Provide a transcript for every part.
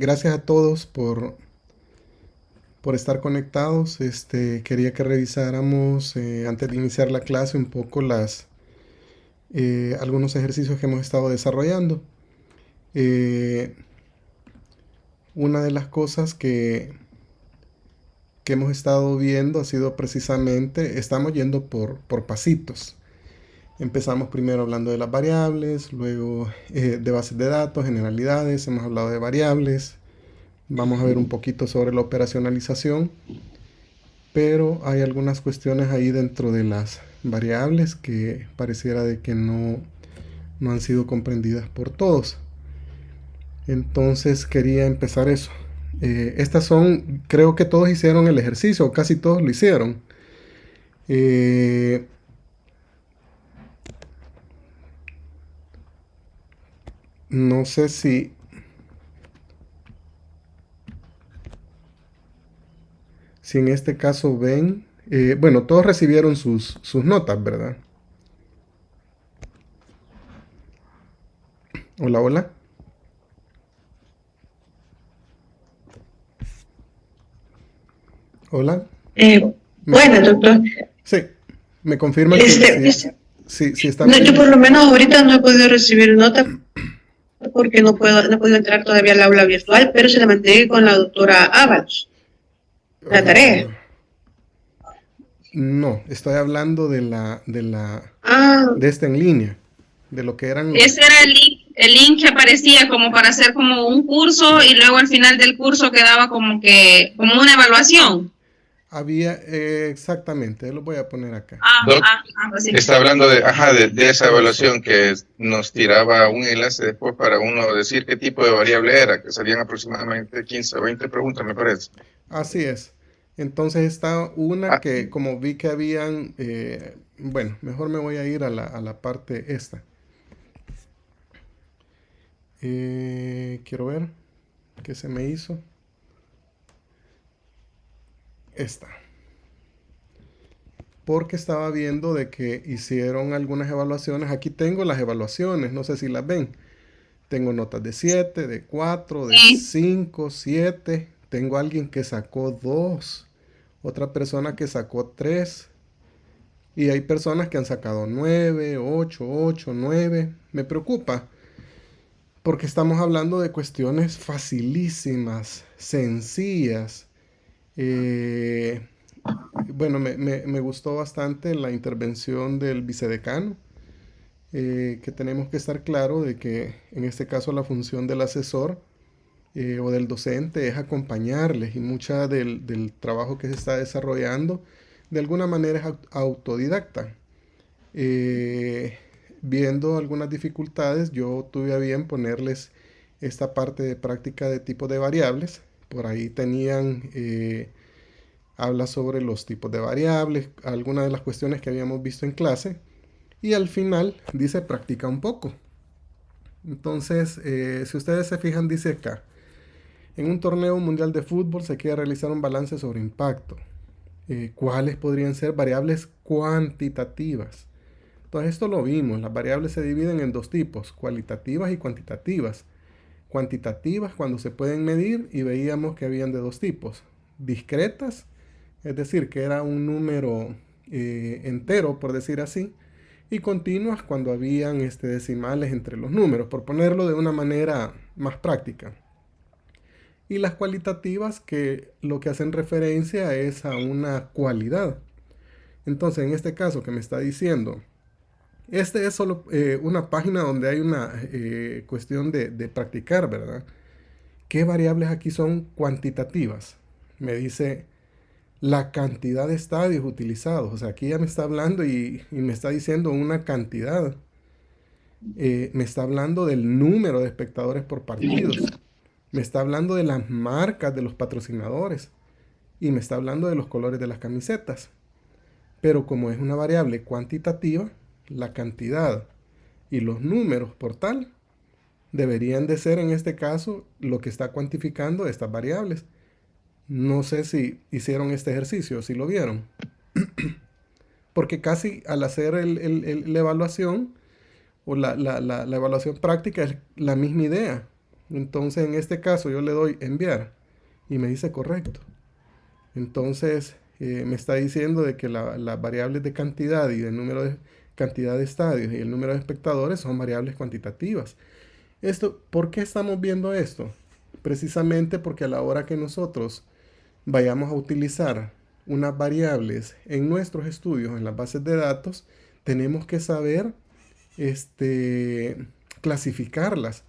Gracias a todos por estar conectados. Quería que revisáramos antes de iniciar la clase un poco algunos ejercicios que hemos estado desarrollando. Eh, una de las cosas que hemos estado viendo ha sido precisamente, estamos yendo por pasitos. Empezamos primero hablando de las variables, luego de bases de datos, generalidades, hemos hablado de variables. Vamos a ver un poquito sobre la operacionalización, pero hay algunas cuestiones ahí dentro de las variables que pareciera de que no han sido comprendidas por todos. Entonces quería empezar eso. Estas son, creo que todos hicieron el ejercicio, o casi todos lo hicieron. Eh, no sé si en este caso ven, bueno, todos recibieron sus notas, ¿verdad? Hola, hola. Hola. Eh, Me, bueno, doctor, sí, me confirman este, si están no, yo viendo. por lo menos ahorita no he podido recibir nota porque no he podido entrar todavía al aula virtual, pero se la mandé con la doctora Ábalos, la tarea. Ah, no, estoy hablando Ah, de esta en línea, de lo que eran. Ese era el link que aparecía como para hacer como un curso y luego al final del curso quedaba como una evaluación. Había, exactamente, lo voy a poner acá. Doc, Pues sí. está hablando de esa evaluación que nos tiraba un enlace después para uno decir qué tipo de variable era, que serían aproximadamente 15 o 20 preguntas, me parece. Así es. Entonces está una Ah, que como vi que habían, bueno, mejor me voy a ir a la parte esta. Quiero ver qué se me hizo. Esta. Porque estaba viendo de que hicieron algunas evaluaciones. Aquí tengo las evaluaciones, no sé si las ven. Tengo notas de 7, de 4, de Sí. 5, 7. Tengo alguien que sacó 2, otra persona que sacó 3. Y hay personas que han sacado 9, 8, 8, 9. Me preocupa porque estamos hablando de cuestiones facilísimas, sencillas. Eh, bueno, me gustó bastante la intervención del vicedecano, que tenemos que estar claro de que en este caso la función del asesor o del docente es acompañarles, y mucha del trabajo que se está desarrollando de alguna manera es autodidacta. Eh, Viendo algunas dificultades, yo tuve a bien ponerles esta parte de práctica de tipo de variables. Por ahí tenían, habla sobre los tipos de variables, algunas de las cuestiones que habíamos visto en clase. Y al final dice practica un poco. Entonces, si ustedes se fijan, dice acá, en un torneo mundial de fútbol se quiere realizar un balance sobre impacto. ¿Cuáles podrían ser variables cuantitativas? Entonces esto lo vimos, las variables se dividen en dos tipos, cualitativas y cuantitativas. Cuantitativas cuando se pueden medir, y veíamos que habían de dos tipos, discretas, es decir, que era un número entero, por decir así, y continuas cuando habían decimales entre los números, por ponerlo de una manera más práctica. Y las cualitativas, que lo que hacen referencia es a una cualidad. Entonces, en este caso que me está diciendo, este es solo una página donde hay una cuestión de practicar, ¿verdad? ¿Qué variables aquí son cuantitativas? Me dice la cantidad de estadios utilizados. O sea, aquí ya me está hablando y me está diciendo una cantidad. Me está hablando del número de espectadores por partidos. Me está hablando de las marcas de los patrocinadores. Y me está hablando de los colores de las camisetas. Pero como es una variable cuantitativa, la cantidad y los números por tal deberían de ser en este caso lo que está cuantificando estas variables. No sé si hicieron este ejercicio, si lo vieron. Porque casi al hacer la evaluación o la evaluación práctica es la misma idea. Entonces en este caso yo le doy enviar y me dice correcto. Entonces me está diciendo de que las variables de cantidad y del número de cantidad de estadios y el número de espectadores son variables cuantitativas. ¿Por qué estamos viendo esto? Precisamente porque a la hora que nosotros vayamos a utilizar unas variables en nuestros estudios, en las bases de datos, tenemos que saber clasificarlas.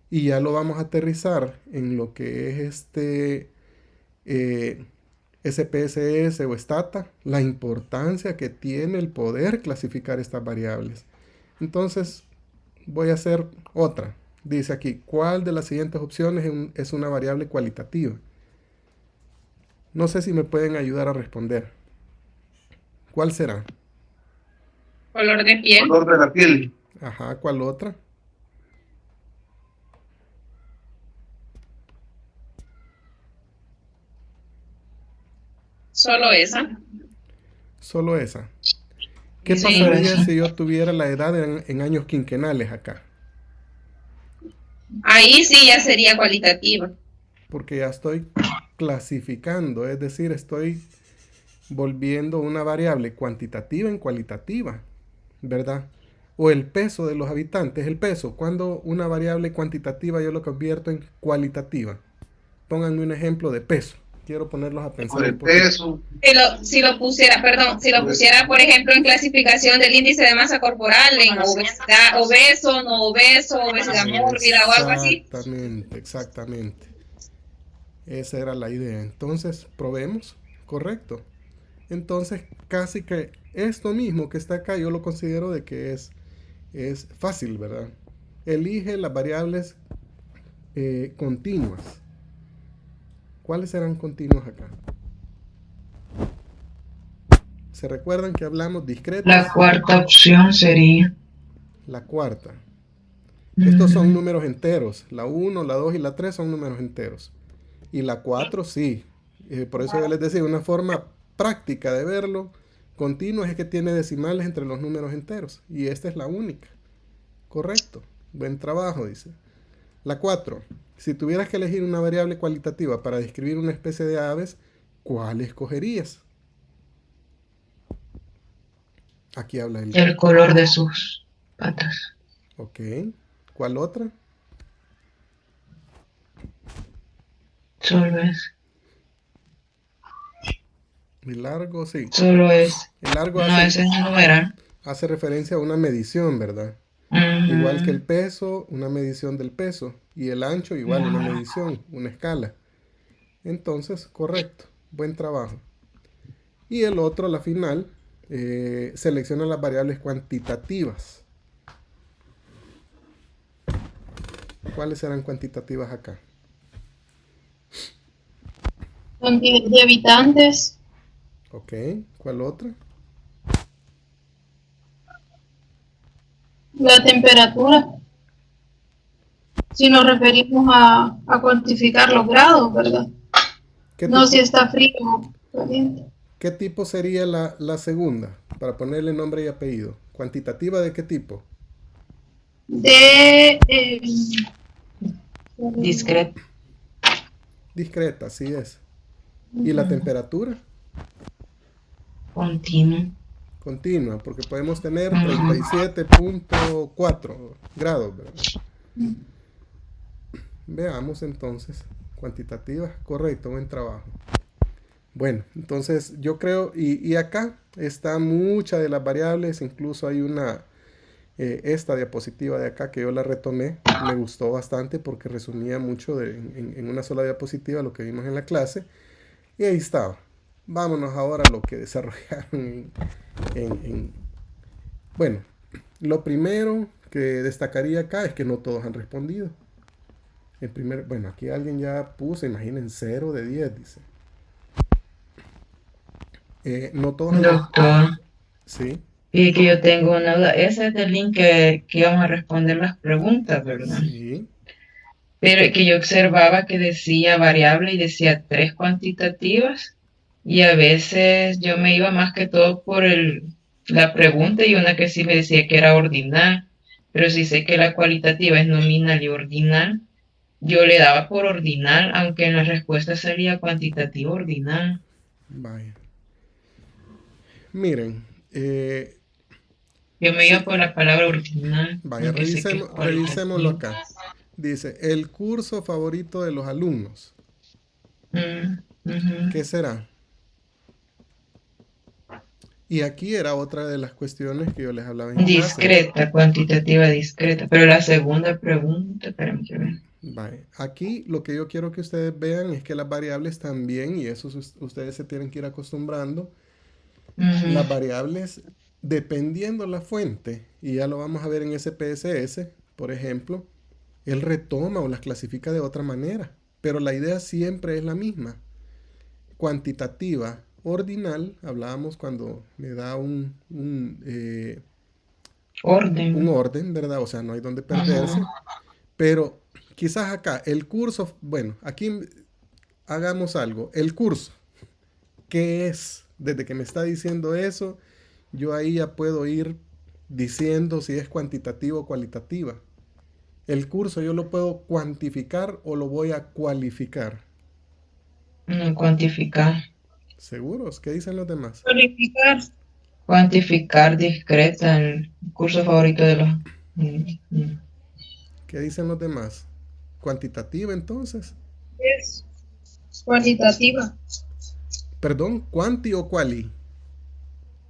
Y ya lo vamos a aterrizar en lo que es SPSS o Stata, la importancia que tiene el poder clasificar estas variables. Entonces, voy a hacer otra. Dice aquí, ¿cuál de las siguientes opciones es una variable cualitativa? No sé si me pueden ayudar a responder. ¿Cuál será? Color de piel. Color de la piel. Ajá, ¿cuál otra? Solo esa. Solo esa. ¿Qué Sí. pasaría si yo tuviera la edad en años quinquenales acá? Ahí sí ya sería cualitativa. Porque ya estoy clasificando, es decir, estoy volviendo una variable cuantitativa en cualitativa, ¿verdad? O el peso de los habitantes, el peso, cuando una variable cuantitativa yo lo convierto en cualitativa. Pónganme un ejemplo de peso. Quiero ponerlos a pensar Por un el poquito. peso. Si lo pusiera, por ejemplo, en clasificación del índice de masa corporal, en obesidad, obeso, no obeso, obesidad mórbida o algo así. Exactamente. Esa era la idea. Entonces, probemos. Correcto. Entonces, casi que esto mismo que está acá, yo lo considero de que es fácil, ¿verdad? Elige las variables continuas. ¿Cuáles serán continuos acá? ¿Se recuerdan que hablamos discretas? La cuarta opción sería. La cuarta. Estos son números enteros. La 1, la 2 y la 3 son números enteros. Y la 4 sí. Por eso yo les decía, una forma práctica de verlo continuo es que tiene decimales entre los números enteros. Y esta es la única. Correcto. Buen trabajo, dice. La 4. Si tuvieras que elegir una variable cualitativa para describir una especie de aves, ¿cuál escogerías? Aquí habla El color de sus patas. Ok. ¿Cuál otra? Solo es. El largo, sí. Solo es. El largo No es el numeral. hace referencia a una medición, ¿verdad? Ujú. Igual que el peso, una medición del peso. Y el ancho, igual, una medición, una escala. Entonces, correcto. Buen trabajo. Y el otro, la final, selecciona las variables cuantitativas. ¿Cuáles serán cuantitativas acá? Cantidad de habitantes, Ok. ¿Cuál otra? la temperatura. Si nos referimos a cuantificar los grados, ¿verdad? ¿Qué No tipo, si está frío o caliente. qué tipo sería la segunda? Para ponerle nombre y apellido. ¿Cuantitativa de qué tipo? De Discreto. Discreta, así es. ¿Y la temperatura? Continuo. Continua, porque podemos tener Ujú. 37.4 grados, ¿verdad? Veamos entonces. Cuantitativa, correcto, buen trabajo. Bueno, entonces yo creo, y acá está muchas de las variables, incluso hay esta diapositiva de acá que yo la retomé, me gustó bastante porque resumía mucho en una sola diapositiva lo que vimos en la clase, y ahí estaba. Vámonos ahora a lo que desarrollaron Bueno, lo primero que destacaría acá es que no todos han respondido. Bueno, aquí alguien ya puso, imaginen, 0 de 10, dice. No todos han Doctor, Sí, y que yo tengo una duda. Ese es el link que íbamos a responder las preguntas, ¿verdad? sí. Pero que yo observaba que decía variable y decía 3 cuantitativas. Y a veces yo me iba más que todo por la pregunta y una que sí me decía que era ordinal. Pero sí sé que la cualitativa es nominal y ordinal. yo le daba por ordinal, aunque en la respuesta salía cuantitativo ordinal. Vaya. Miren, Yo me sí, iba por la palabra ordinal, vaya, aunque sé que es revisémoslo cualitativo. acá. Dice, el curso favorito de los alumnos. Ujú. ¿Qué será? Y aquí era otra de las cuestiones que yo les hablaba en clase. Discreta, cuantitativa discreta. Pero la segunda pregunta, espérame que ver. Vale. Aquí lo que yo quiero que ustedes vean es que las variables también, y eso ustedes se tienen que ir acostumbrando, las Ujú. variables, dependiendo la fuente, y ya lo vamos a ver en SPSS, por ejemplo, él retoma o las clasifica de otra manera, pero la idea siempre es la misma. Cuantitativa, ordinal, hablábamos cuando me da un Orden. orden, ¿verdad? O sea, no hay donde perderse. Ajá. Pero quizás acá, el curso, bueno, aquí hagamos algo. El curso, ¿qué es? Desde que me está diciendo eso, yo ahí ya puedo ir diciendo si es cuantitativa o cualitativa. El curso yo lo puedo cuantificar o lo voy a cualificar. No, cuantificar. ¿Seguros? ¿Qué dicen los demás? Cualificar Cuantificar discreta, el curso favorito de los... Mm. ¿Qué dicen los demás? ¿Cuantitativa entonces? es cualitativa. Perdón, ¿cuanti o quali?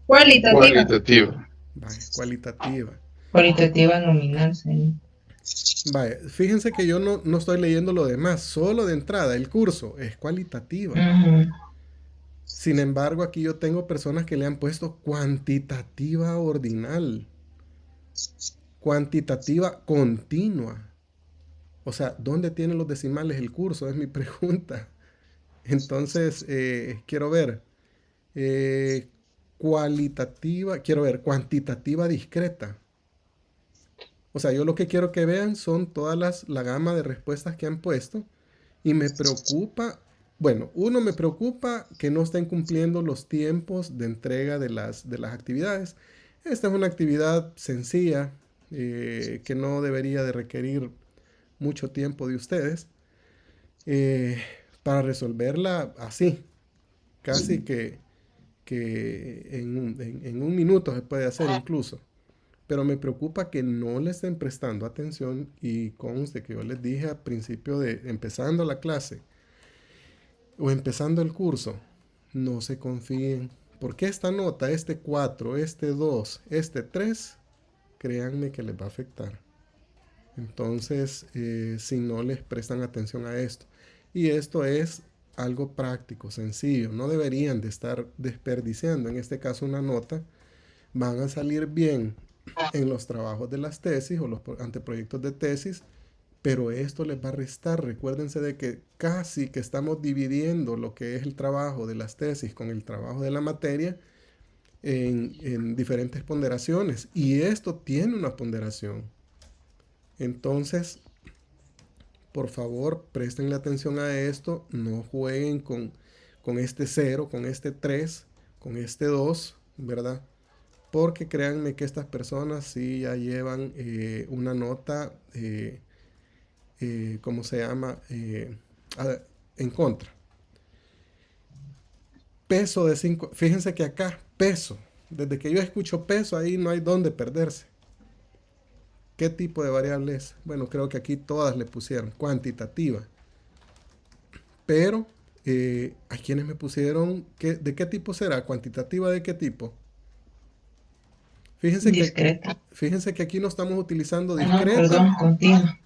Cualitativa. Cualitativo. Vaya, cualitativa. Cualitativa nominal, sí. Vaya, fíjense que yo no estoy leyendo lo demás, solo de entrada, el curso es cualitativa. Ujú. Sin embargo, aquí yo tengo personas que le han puesto cuantitativa ordinal, cuantitativa continua. O sea, ¿dónde tienen los decimales el curso? Es mi pregunta. Entonces, quiero ver. eh, quiero ver, cuantitativa discreta. O sea, yo lo que quiero que vean son la gama de respuestas que han puesto. Y me preocupa, bueno, uno me preocupa que no estén cumpliendo los tiempos de entrega de las actividades. Esta es una actividad sencilla que no debería de requerir mucho tiempo de ustedes eh, para resolverla así, casi que en un minuto se puede hacer incluso. Pero me preocupa que no le estén prestando atención y conste que yo les dije al principio de empezando la clase o empezando el curso, no se confíen. Porque esta nota, este 4 este 2 este 3 créanme que les va a afectar. Entonces, si no les prestan atención a esto. Y esto es algo práctico, sencillo. No deberían de estar desperdiciando, en este caso, una nota. Van a salir bien en los trabajos de las tesis o los anteproyectos de tesis, pero esto les va a restar. Recuérdense de que casi que estamos dividiendo lo que es el trabajo de las tesis con el trabajo de la materia en diferentes ponderaciones. Y esto tiene una ponderación. Entonces, por favor, prestenle atención a esto. No jueguen con este 0, con este 3, con este 2, ¿verdad? Porque créanme que estas personas sí ya llevan una nota, ¿cómo se llama? En contra. Peso de 5. Fíjense que acá, peso. Desde que yo escucho peso, ahí no hay dónde perderse. ¿Qué tipo de variable es? Bueno, creo que aquí todas le pusieron cuantitativa. Pero hay quienes me pusieron, ¿de qué tipo será? ¿Cuantitativa de qué tipo? Discreta. Fíjense que aquí no estamos utilizando Ah, no, discreta, perdón, continua.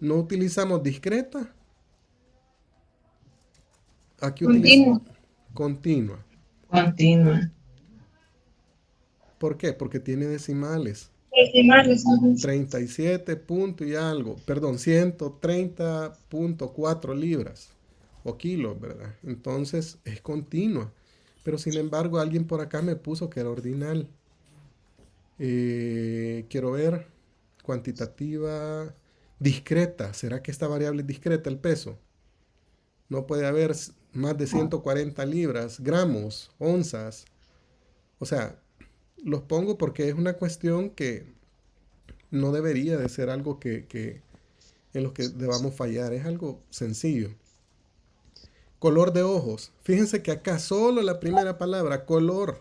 no utilizamos discreta, aquí utilizamos Continua. continua. Continua. ¿Por qué? Porque tiene decimales. Decimales. Ujú. 37 punto y algo, perdón, 130.4 libras o kilos, ¿verdad? Entonces es continua. Pero sin embargo, alguien por acá me puso que era ordinal. Quiero ver, cuantitativa, discreta. ¿Será que esta variable es discreta el peso? No puede haber más de 140 libras, gramos, onzas. O sea, los pongo porque es una cuestión que no debería de ser algo en los que debamos fallar. Es algo sencillo. Color de ojos. Fíjense que acá solo la primera palabra, color,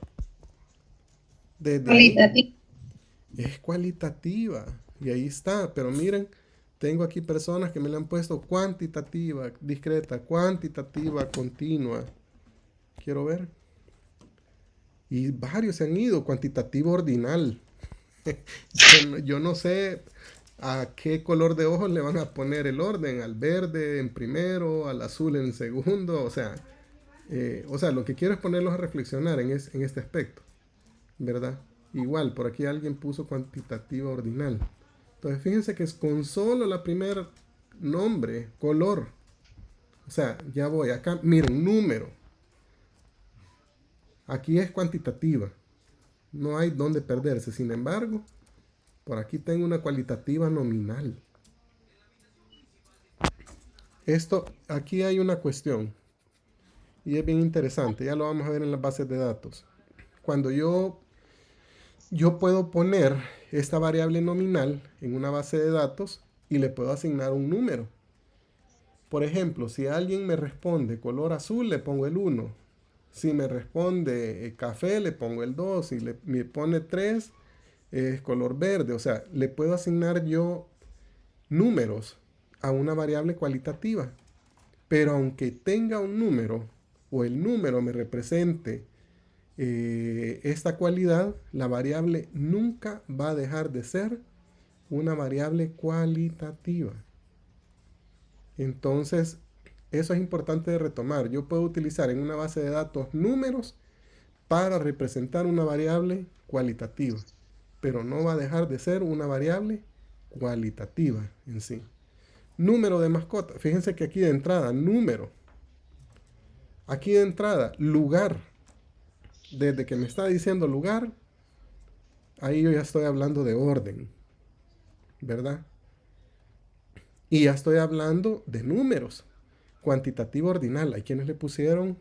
desde ahí Cualitativo. es cualitativa. Y ahí está. Pero miren, tengo aquí personas que me le han puesto cuantitativa, discreta, cuantitativa, continua. Quiero ver. Y varios se han ido. Cuantitativo ordinal. Yo no sé a qué color de ojos le van a poner el orden. Al verde en primero, al azul en segundo. O sea, lo que quiero es ponerlos a reflexionar en este aspecto. ¿Verdad? Igual, por aquí alguien puso cuantitativa ordinal. Entonces, fíjense que es con solo la primera nombre, color. O sea, ya voy acá. Miren, número. Aquí es cuantitativa. No hay dónde perderse. Sin embargo, por aquí tengo una cualitativa nominal. Aquí hay una cuestión. Y es bien interesante. Ya lo vamos a ver en las bases de datos. Cuando yo puedo poner esta variable nominal en una base de datos y le puedo asignar un número. Por ejemplo, si alguien me responde color azul, le pongo el 1. Si me responde café, le pongo el 2. Si me pone 3, es color verde. O sea, le puedo asignar yo números a una variable cualitativa. Pero aunque tenga un número o el número me represente esta cualidad, la variable nunca va a dejar de ser una variable cualitativa. Entonces, eso es importante de retomar. Yo puedo utilizar en una base de datos números para representar una variable cualitativa, pero no va a dejar de ser una variable cualitativa en sí. Número de mascota. Fíjense que aquí de entrada, número. Aquí de entrada, lugar. Desde que me está diciendo lugar, ahí yo ya estoy hablando de orden, ¿verdad? Y ya estoy hablando de números. Cuantitativo ordinal. Hay quienes le pusieron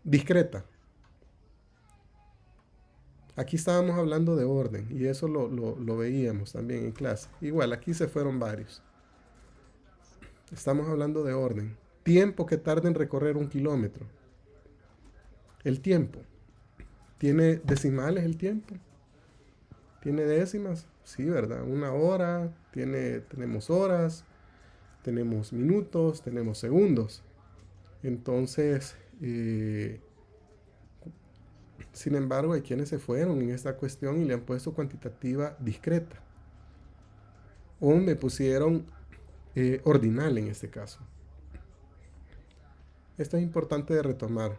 discreta. Aquí estábamos hablando de orden y eso lo veíamos también en clase. Igual, aquí se fueron varios. Estamos hablando de orden. Tiempo que tarda en recorrer 1 kilómetro. El tiempo. ¿Tiene decimales el tiempo? ¿Tiene décimas? Sí, ¿verdad? 1 hora, tenemos horas, tenemos minutos, tenemos segundos. Entonces, sin embargo, hay quienes se fueron en esta cuestión y le han puesto cuantitativa discreta. O me pusieron ordinal en este caso. Esto es importante de retomar.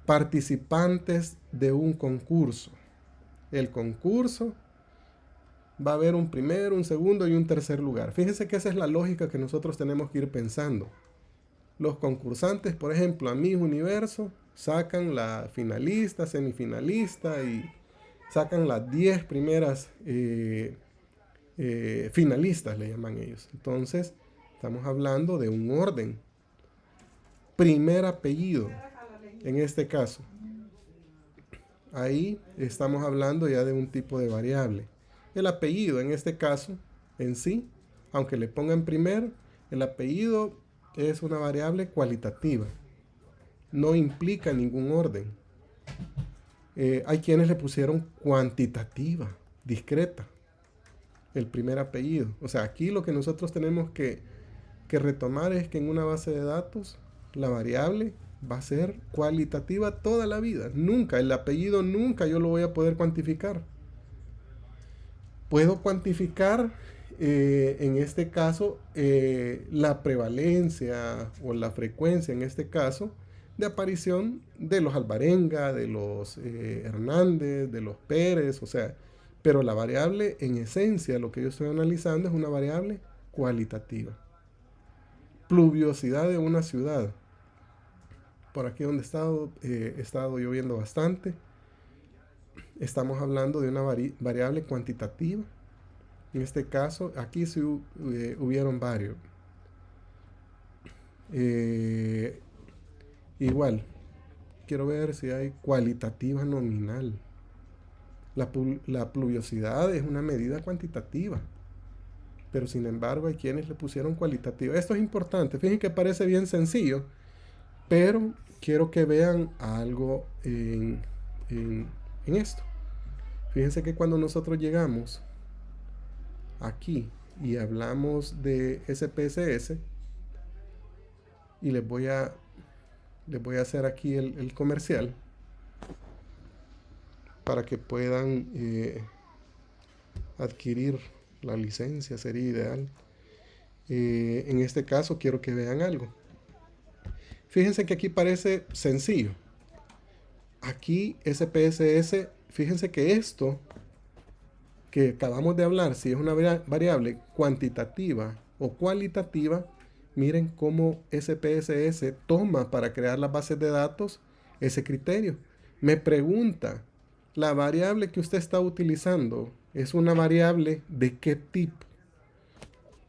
Participantes de un concurso. El concurso va a haber un primero, un segundo y un tercer lugar. Fíjense que esa es la lógica que nosotros tenemos que ir pensando. Los concursantes, por ejemplo, a Miss Universo, sacan la finalista, semifinalista y sacan las 10 primeras finalistas, le llaman ellos. Entonces, estamos hablando de un orden. Primer apellido, en este caso. Ahí estamos hablando ya de un tipo de variable. El apellido, en este caso, en sí, aunque le pongan primer, el apellido es una variable cualitativa. No implica ningún orden. Hay quienes le pusieron cuantitativa, discreta, el primer apellido. O sea, aquí lo que nosotros tenemos que retomar es que en una base de datos la variable va a ser cualitativa toda la vida. Nunca, el apellido nunca yo lo voy a poder cuantificar. Puedo cuantificar en este caso la prevalencia o la frecuencia en este caso de aparición de los Alvarenga, de los Hernández, de los Pérez, o sea, pero la variable en esencia, lo que yo estoy analizando es una variable cualitativa. Pluviosidad de una ciudad. Por aquí donde he estado lloviendo bastante. Estamos hablando de una variable cuantitativa. En este caso, aquí sí hubieron varios. Igual, quiero ver si hay cualitativa nominal. La pluviosidad es una medida cuantitativa. pero sin embargo hay quienes le pusieron cualitativa. Esto es importante. Fíjense que parece bien sencillo, pero quiero que vean algo en esto. Fíjense que cuando nosotros llegamos aquí y hablamos de SPSS, y les voy a hacer aquí el comercial para que puedan adquirir la licencia, sería ideal. En este caso quiero que vean algo. Fíjense que aquí parece sencillo. Aquí SPSS, fíjense que esto que acabamos de hablar, si es una variable cuantitativa o cualitativa, miren cómo SPSS toma para crear las bases de datos ese criterio. Me pregunta, ¿la variable que usted está utilizando es una variable de qué tipo?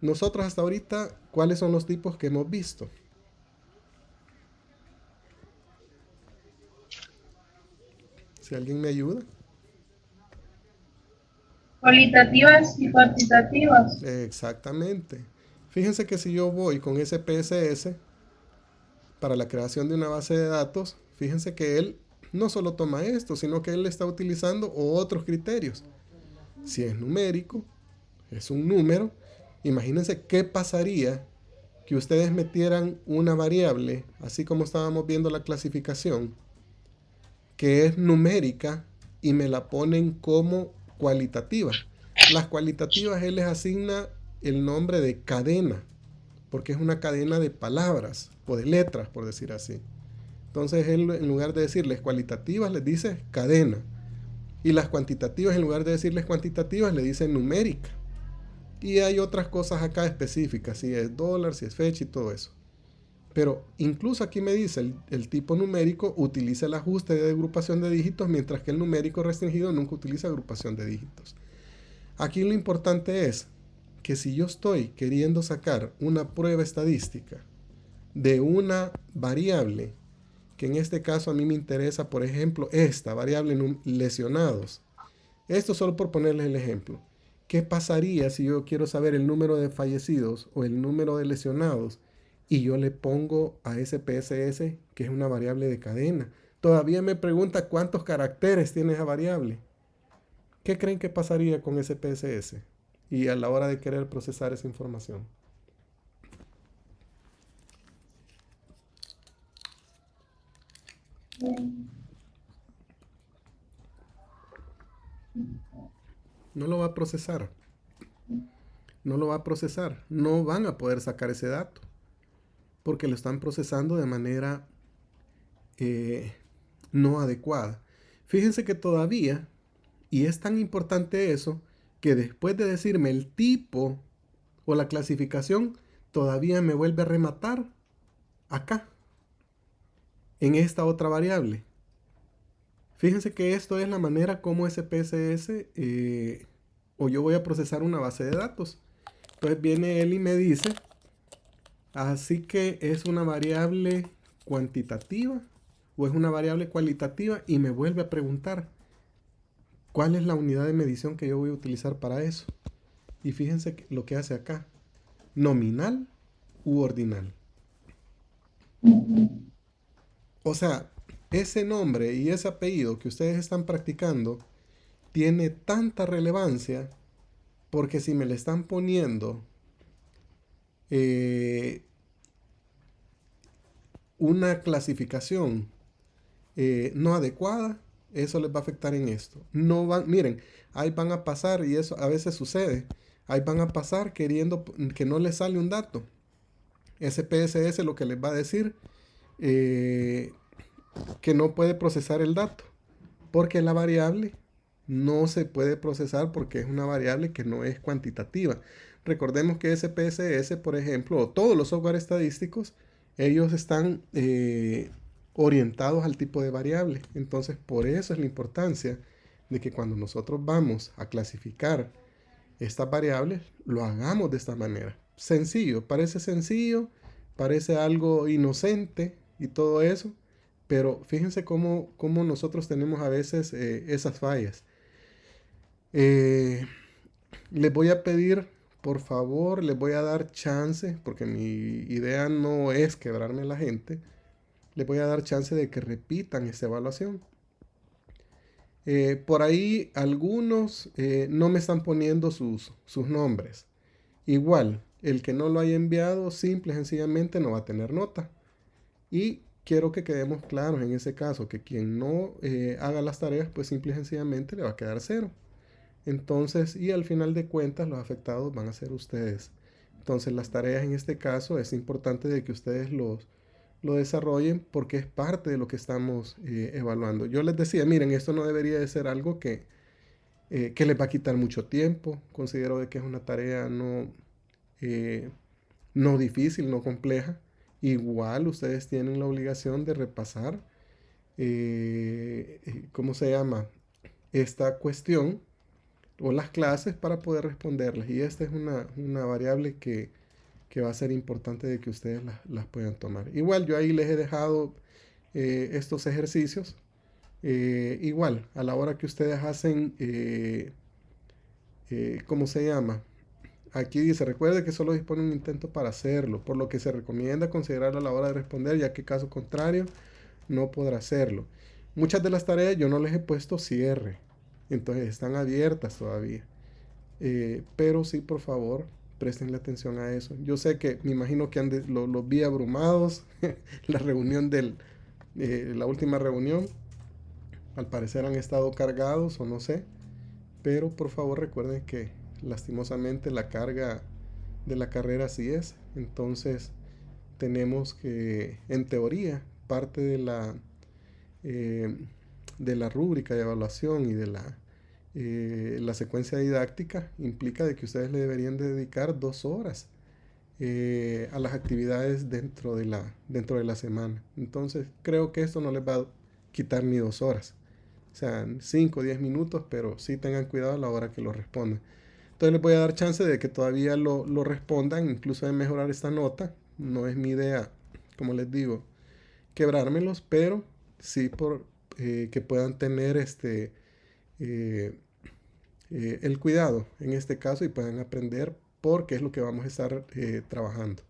Nosotros hasta ahorita, ¿cuáles son los tipos que hemos visto? Si alguien me ayuda. Cualitativas y cuantitativas. Exactamente. Fíjense que si yo voy con SPSS para la creación de una base de datos, fíjense que él no solo toma esto, sino que él está utilizando otros criterios. Si es numérico, es un número. Imagínense qué pasaría que ustedes metieran una variable, así como estábamos viendo la clasificación, que es numérica y me la ponen como cualitativa. Las cualitativas él les asigna el nombre de cadena, porque es una cadena de palabras o de letras, por decir así. Entonces él, en lugar de decirles cualitativas, les dice cadena. Y las cuantitativas, en lugar de decirles cuantitativas, le dicen numérica. Y hay otras cosas acá específicas, si es dólar, si es fecha y todo eso. Pero incluso aquí me dice el tipo numérico utiliza el ajuste de agrupación de dígitos, mientras que el numérico restringido nunca utiliza agrupación de dígitos. Aquí lo importante es que si yo estoy queriendo sacar una prueba estadística de una variable, que en este caso a mí me interesa, por ejemplo, esta variable lesionados. Esto solo por ponerles el ejemplo. ¿Qué pasaría si yo quiero saber el número de fallecidos o el número de lesionados y yo le pongo a SPSS, que es una variable de cadena? Todavía me pregunta cuántos caracteres tiene esa variable. ¿Qué creen que pasaría con SPSS y a la hora de querer procesar esa información? No lo va a procesar. No lo va a procesar. No van a poder sacar ese dato, porque lo están procesando de manera no adecuada. Fíjense que todavía, y es tan importante eso, que después de decirme el tipo o la clasificación, todavía me vuelve a rematar acá, en esta otra variable. Fíjense que esto es la manera como SPSS o yo voy a procesar una base de datos. Entonces viene él y me dice, así que es una variable cuantitativa o es una variable cualitativa, y me vuelve a preguntar cuál es la unidad de medición que yo voy a utilizar para eso. Y fíjense lo que hace acá, nominal u ordinal. O sea, ese nombre y ese apellido que ustedes están practicando tiene tanta relevancia, porque si me le están poniendo una clasificación no adecuada, eso les va a afectar en esto. No van, miren, ahí van a pasar, y eso a veces sucede, ahí van a pasar queriendo que no les sale un dato. SPSS lo que les va a decir que no puede procesar el dato, porque la variable no se puede procesar porque es una variable que no es cuantitativa. Recordemos que SPSS, por ejemplo, o todos los software estadísticos, ellos están orientados al tipo de variable. Entonces, por eso es la importancia de que cuando nosotros vamos a clasificar estas variables, lo hagamos de esta manera. Sencillo, parece algo inocente y todo eso, pero fíjense cómo nosotros tenemos a veces esas fallas. Les voy a pedir por favor, les voy a dar chance, porque mi idea no es quebrarme a la gente, les voy a dar chance de que repitan esta evaluación. Por ahí algunos no me están poniendo sus nombres. Igual, el que no lo haya enviado, simple y sencillamente no va a tener nota. Y quiero que quedemos claros en ese caso, que quien no haga las tareas, pues simple y sencillamente le va a quedar 0. Entonces, y al final de cuentas, los afectados van a ser ustedes. Entonces, las tareas en este caso es importante de que ustedes lo desarrollen porque es parte de lo que estamos evaluando. Yo les decía, miren, esto no debería de ser algo que les va a quitar mucho tiempo. Considero de que es una tarea no difícil, no compleja. Igual ustedes tienen la obligación de repasar, ¿cómo se llama? Esta cuestión o las clases para poder responderlas. Y esta es una variable que va a ser importante de que ustedes las puedan tomar. Igual yo ahí les he dejado estos ejercicios. Igual, a la hora que ustedes hacen, ¿cómo se llama? Aquí dice, recuerde que solo dispone un intento para hacerlo, por lo que se recomienda considerarlo a la hora de responder, ya que caso contrario no podrá hacerlo. Muchas de las tareas yo no les he puesto cierre, entonces están abiertas todavía. Pero sí, por favor, prestenle atención a eso. Yo sé que, me imagino que los vi abrumados, la reunión la última reunión, al parecer han estado cargados o no sé, pero por favor recuerden que lastimosamente la carga de la carrera así es. Entonces tenemos que, en teoría, parte de la rúbrica de evaluación y de la secuencia didáctica implica de que ustedes le deberían de dedicar 2 horas a las actividades dentro de la semana. Entonces creo que esto no les va a quitar ni 2 horas, o sea, 5 o 10 minutos, pero sí tengan cuidado a la hora que lo respondan. Entonces les voy a dar chance de que todavía lo respondan, incluso de mejorar esta nota. No es mi idea, como les digo, quebrármelos, pero sí por que puedan tener el cuidado en este caso y puedan aprender, porque es lo que vamos a estar trabajando.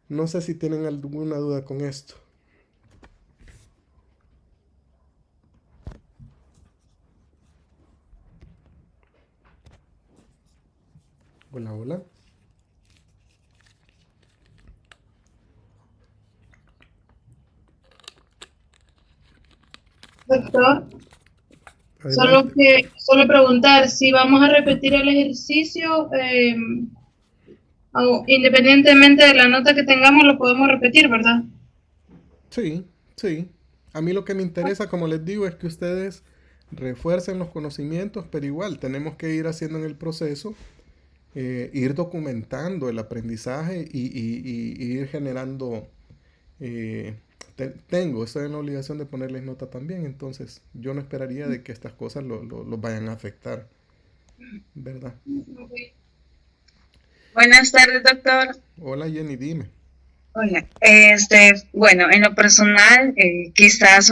No sé si tienen alguna duda con esto. Hola, hola. Doctor, Adelante. solo preguntar si vamos a repetir el ejercicio, independientemente de la nota que tengamos, lo podemos repetir, ¿verdad? Sí, sí. A mí lo que me interesa, como les digo, es que ustedes refuercen los conocimientos, pero igual tenemos que ir haciendo en el proceso, ir documentando el aprendizaje y ir generando. Estoy en la obligación de ponerles nota también, entonces yo no esperaría de que estas cosas los vayan a afectar, ¿verdad? Buenas tardes, doctor. Hola Jenny, dime. Hola. Bueno, en lo personal, quizás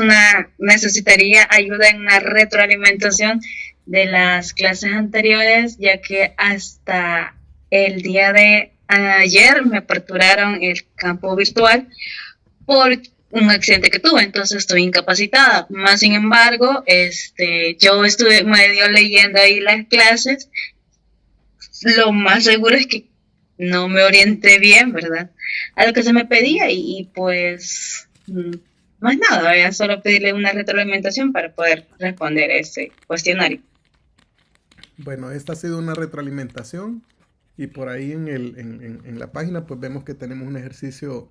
necesitaría ayuda en una retroalimentación de las clases anteriores, ya que hasta el día de ayer me aperturaron el campo virtual por un accidente que tuve, entonces estoy incapacitada. Más sin embargo, yo estuve medio leyendo ahí las clases. Lo más seguro es que no me orienté bien, ¿verdad?, a lo que se me pedía y pues más nada, voy a solo pedirle una retroalimentación para poder responder ese cuestionario. Bueno, esta ha sido una retroalimentación y por ahí en la página pues vemos que tenemos un ejercicio,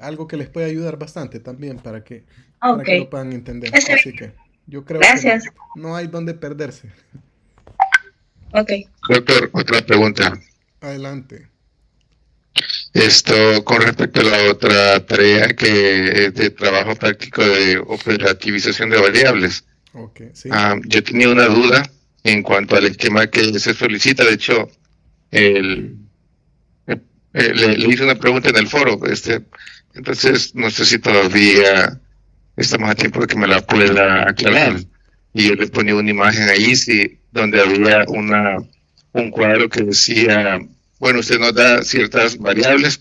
algo que les puede ayudar bastante también para que lo puedan entender. Así que yo creo Gracias. que no hay donde perderse. Ok. Doctor, otra pregunta. Adelante. Con respecto a la otra tarea que es de trabajo práctico de operativización de variables. Okay, sí. Yo tenía una duda en cuanto al esquema que se solicita. De hecho, le hice una pregunta en el foro. Entonces, no sé si todavía estamos a tiempo de que me la pueda aclarar. Y yo le ponía una imagen ahí, donde había un cuadro que decía, bueno, usted nos da ciertas variables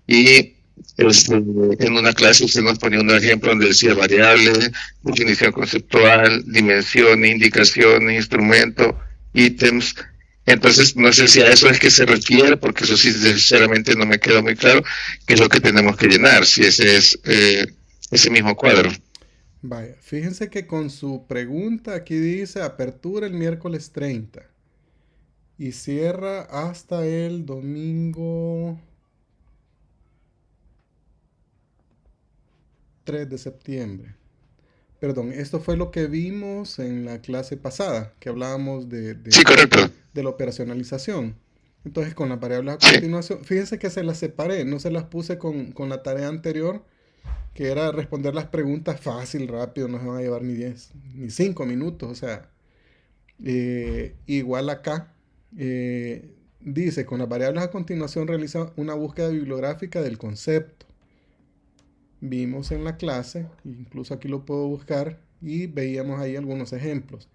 y en una clase usted nos ponía un ejemplo donde decía variable, definición conceptual, dimensión, indicación, instrumento, ítems. Entonces, no sé si a eso es que se refiere, porque eso sí, sinceramente no me queda muy claro qué es lo que tenemos que llenar, si ese es ese mismo cuadro. Vaya, fíjense que con su pregunta aquí dice apertura el miércoles 30 y cierra hasta el domingo 3 de septiembre. Perdón, esto fue lo que vimos en la clase pasada, que hablábamos Sí, correcto. de la operacionalización. Entonces, con las variables a Sí. continuación, fíjense que se las separé, no se las puse con la tarea anterior, que era responder las preguntas fácil, rápido, no se van a llevar ni 10, ni 5 minutos, o sea, igual acá, dice, con las variables a continuación realiza una búsqueda bibliográfica del concepto. Vimos en la clase, incluso aquí lo puedo buscar, y veíamos ahí algunos ejemplos.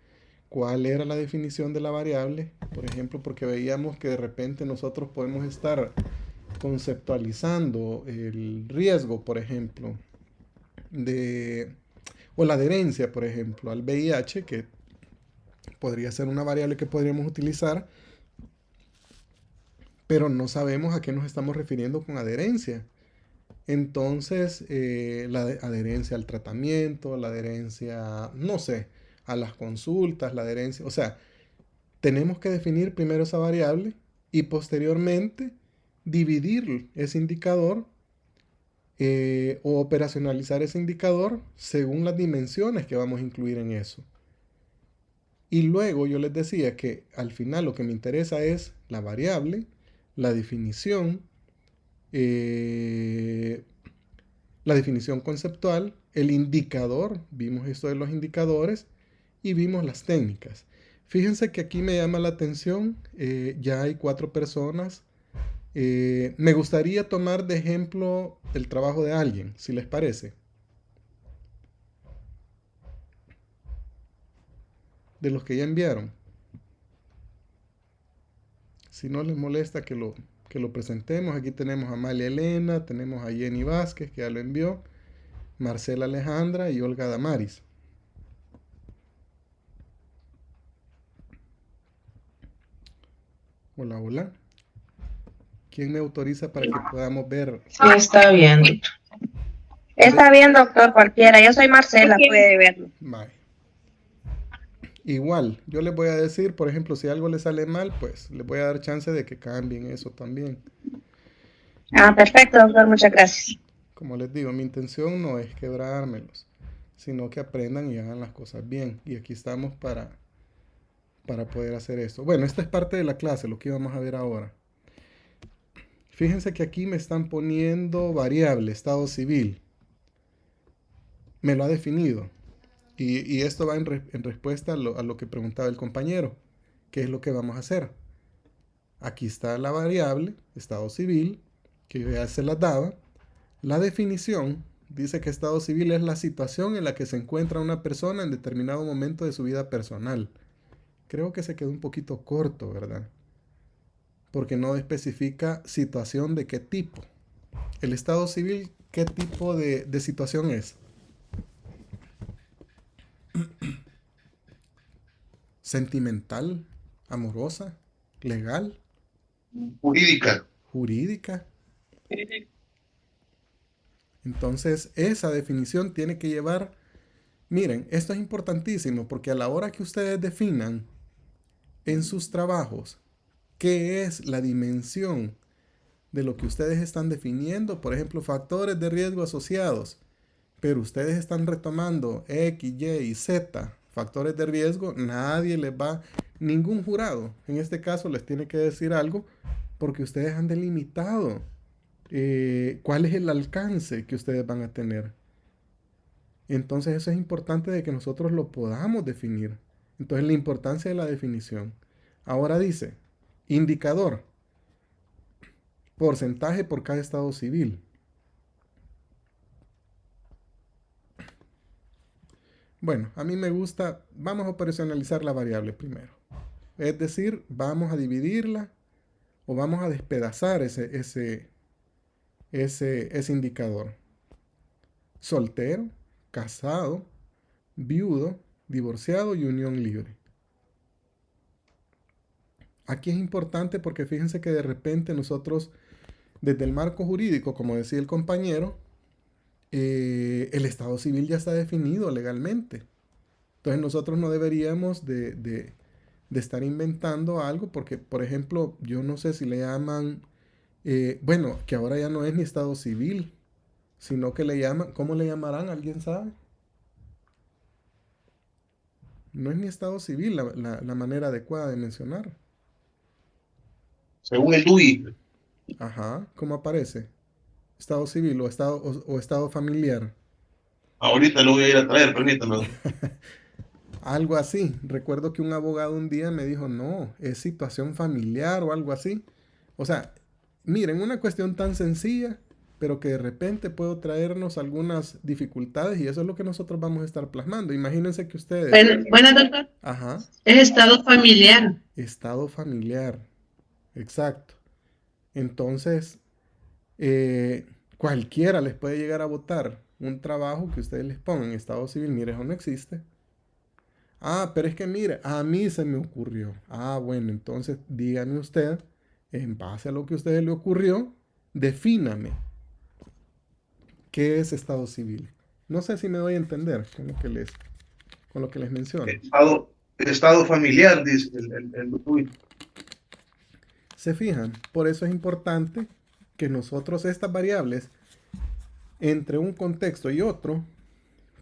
¿Cuál era la definición de la variable? Por ejemplo, porque veíamos que de repente nosotros podemos estar conceptualizando el riesgo, por ejemplo, o la adherencia, por ejemplo, al VIH, que podría ser una variable que podríamos utilizar, pero no sabemos a qué nos estamos refiriendo con adherencia. Entonces, la adherencia al tratamiento, la adherencia, no sé, a las consultas, la adherencia, o sea, tenemos que definir primero esa variable y posteriormente dividir ese indicador o operacionalizar ese indicador según las dimensiones que vamos a incluir en eso. Y luego yo les decía que al final lo que me interesa es la variable, la definición conceptual, el indicador, vimos esto de los indicadores y vimos las técnicas. Fíjense que aquí me llama la atención, ya hay 4 personas. Me gustaría tomar de ejemplo el trabajo de alguien, si les parece. De los que ya enviaron. Si no les molesta que lo presentemos, aquí tenemos a Amalia Elena, tenemos a Jenny Vázquez, que ya lo envió, Marcela Alejandra y Olga Damaris. Hola, hola. ¿Quién me autoriza para que podamos ver? Sí, está bien. Está bien, doctor, cualquiera. Yo soy Marcela, puede verlo. Bye. Igual, yo les voy a decir, por ejemplo, si algo les sale mal, pues les voy a dar chance de que cambien eso también. Perfecto, doctor, muchas gracias. Como les digo, mi intención no es quebrármelos, sino que aprendan y hagan las cosas bien. Y aquí estamos para poder hacer esto. Bueno, esta es parte de la clase, lo que vamos a ver ahora. Fíjense que aquí me están poniendo variable, estado civil. Me lo ha definido. Y esto va en respuesta a lo que preguntaba el compañero. ¿Qué es lo que vamos a hacer? Aquí está la variable, estado civil, que yo ya se la daba. La definición dice que estado civil es la situación en la que se encuentra una persona en determinado momento de su vida personal. Creo que se quedó un poquito corto, ¿verdad? Porque no especifica situación de qué tipo. El estado civil, ¿qué tipo de situación es? Sentimental, amorosa, legal, jurídica. Entonces, esa definición tiene que llevar, miren, esto es importantísimo porque a la hora que ustedes definan en sus trabajos qué es la dimensión de lo que ustedes están definiendo, por ejemplo, factores de riesgo asociados, pero ustedes están retomando X, Y y Z factores de riesgo, ningún jurado en este caso les tiene que decir algo porque ustedes han delimitado cuál es el alcance que ustedes van a tener. Entonces eso es importante de que nosotros lo podamos definir. Entonces la importancia de la definición. Ahora dice, indicador, porcentaje por cada estado civil. Bueno, a mí me gusta, vamos a operacionalizar la variable primero. Es decir, vamos a dividirla o vamos a despedazar ese indicador. Soltero, casado, viudo, divorciado y unión libre. Aquí es importante porque fíjense que de repente nosotros, desde el marco jurídico, como decía el compañero, el estado civil ya está definido legalmente. Entonces nosotros no deberíamos de estar inventando algo porque, por ejemplo, yo no sé si le llaman, bueno, que ahora ya no es ni estado civil, sino que le llaman, ¿cómo le llamarán? ¿Alguien sabe? No es ni estado civil la manera adecuada de mencionar. Según el DUI, Ajá, ¿cómo aparece? Estado civil o estado familiar. ahorita lo voy a ir a traer, permítame. Algo así. Recuerdo que un abogado un día me dijo, no, es situación familiar o algo así. O sea, miren, una cuestión tan sencilla, pero que de repente puede traernos algunas dificultades y eso es lo que nosotros vamos a estar plasmando. Imagínense que ustedes... Bueno, doctor, Ajá, es estado familiar. estado familiar. Exacto. Entonces, cualquiera les puede llegar a votar un trabajo que ustedes les pongan en estado civil. Mire, eso no existe. Ah, pero es que mire, a mí se me ocurrió. Ah, bueno, entonces dígame usted, en base a lo que a usted le ocurrió, defíname qué es estado civil. No sé si me doy a entender con lo que les menciono. Estado familiar, dice el DUI. ¿Se fijan? Por eso es importante que nosotros estas variables, entre un contexto y otro,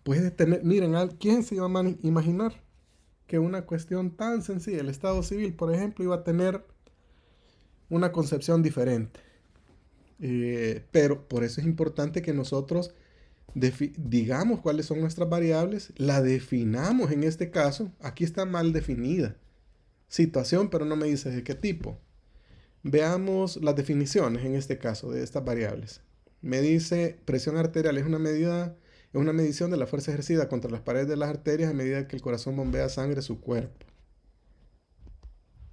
puede tener, miren, ¿quién se iba a imaginar que una cuestión tan sencilla, el estado civil, por ejemplo, iba a tener una concepción diferente? Pero por eso es importante que nosotros digamos cuáles son nuestras variables, la definamos en este caso. Aquí está mal definida. Situación, pero no me dice de qué tipo. Veamos las definiciones en este caso de estas variables. Me dice presión arterial es una medición de la fuerza ejercida contra las paredes de las arterias a medida que el corazón bombea sangre a su cuerpo.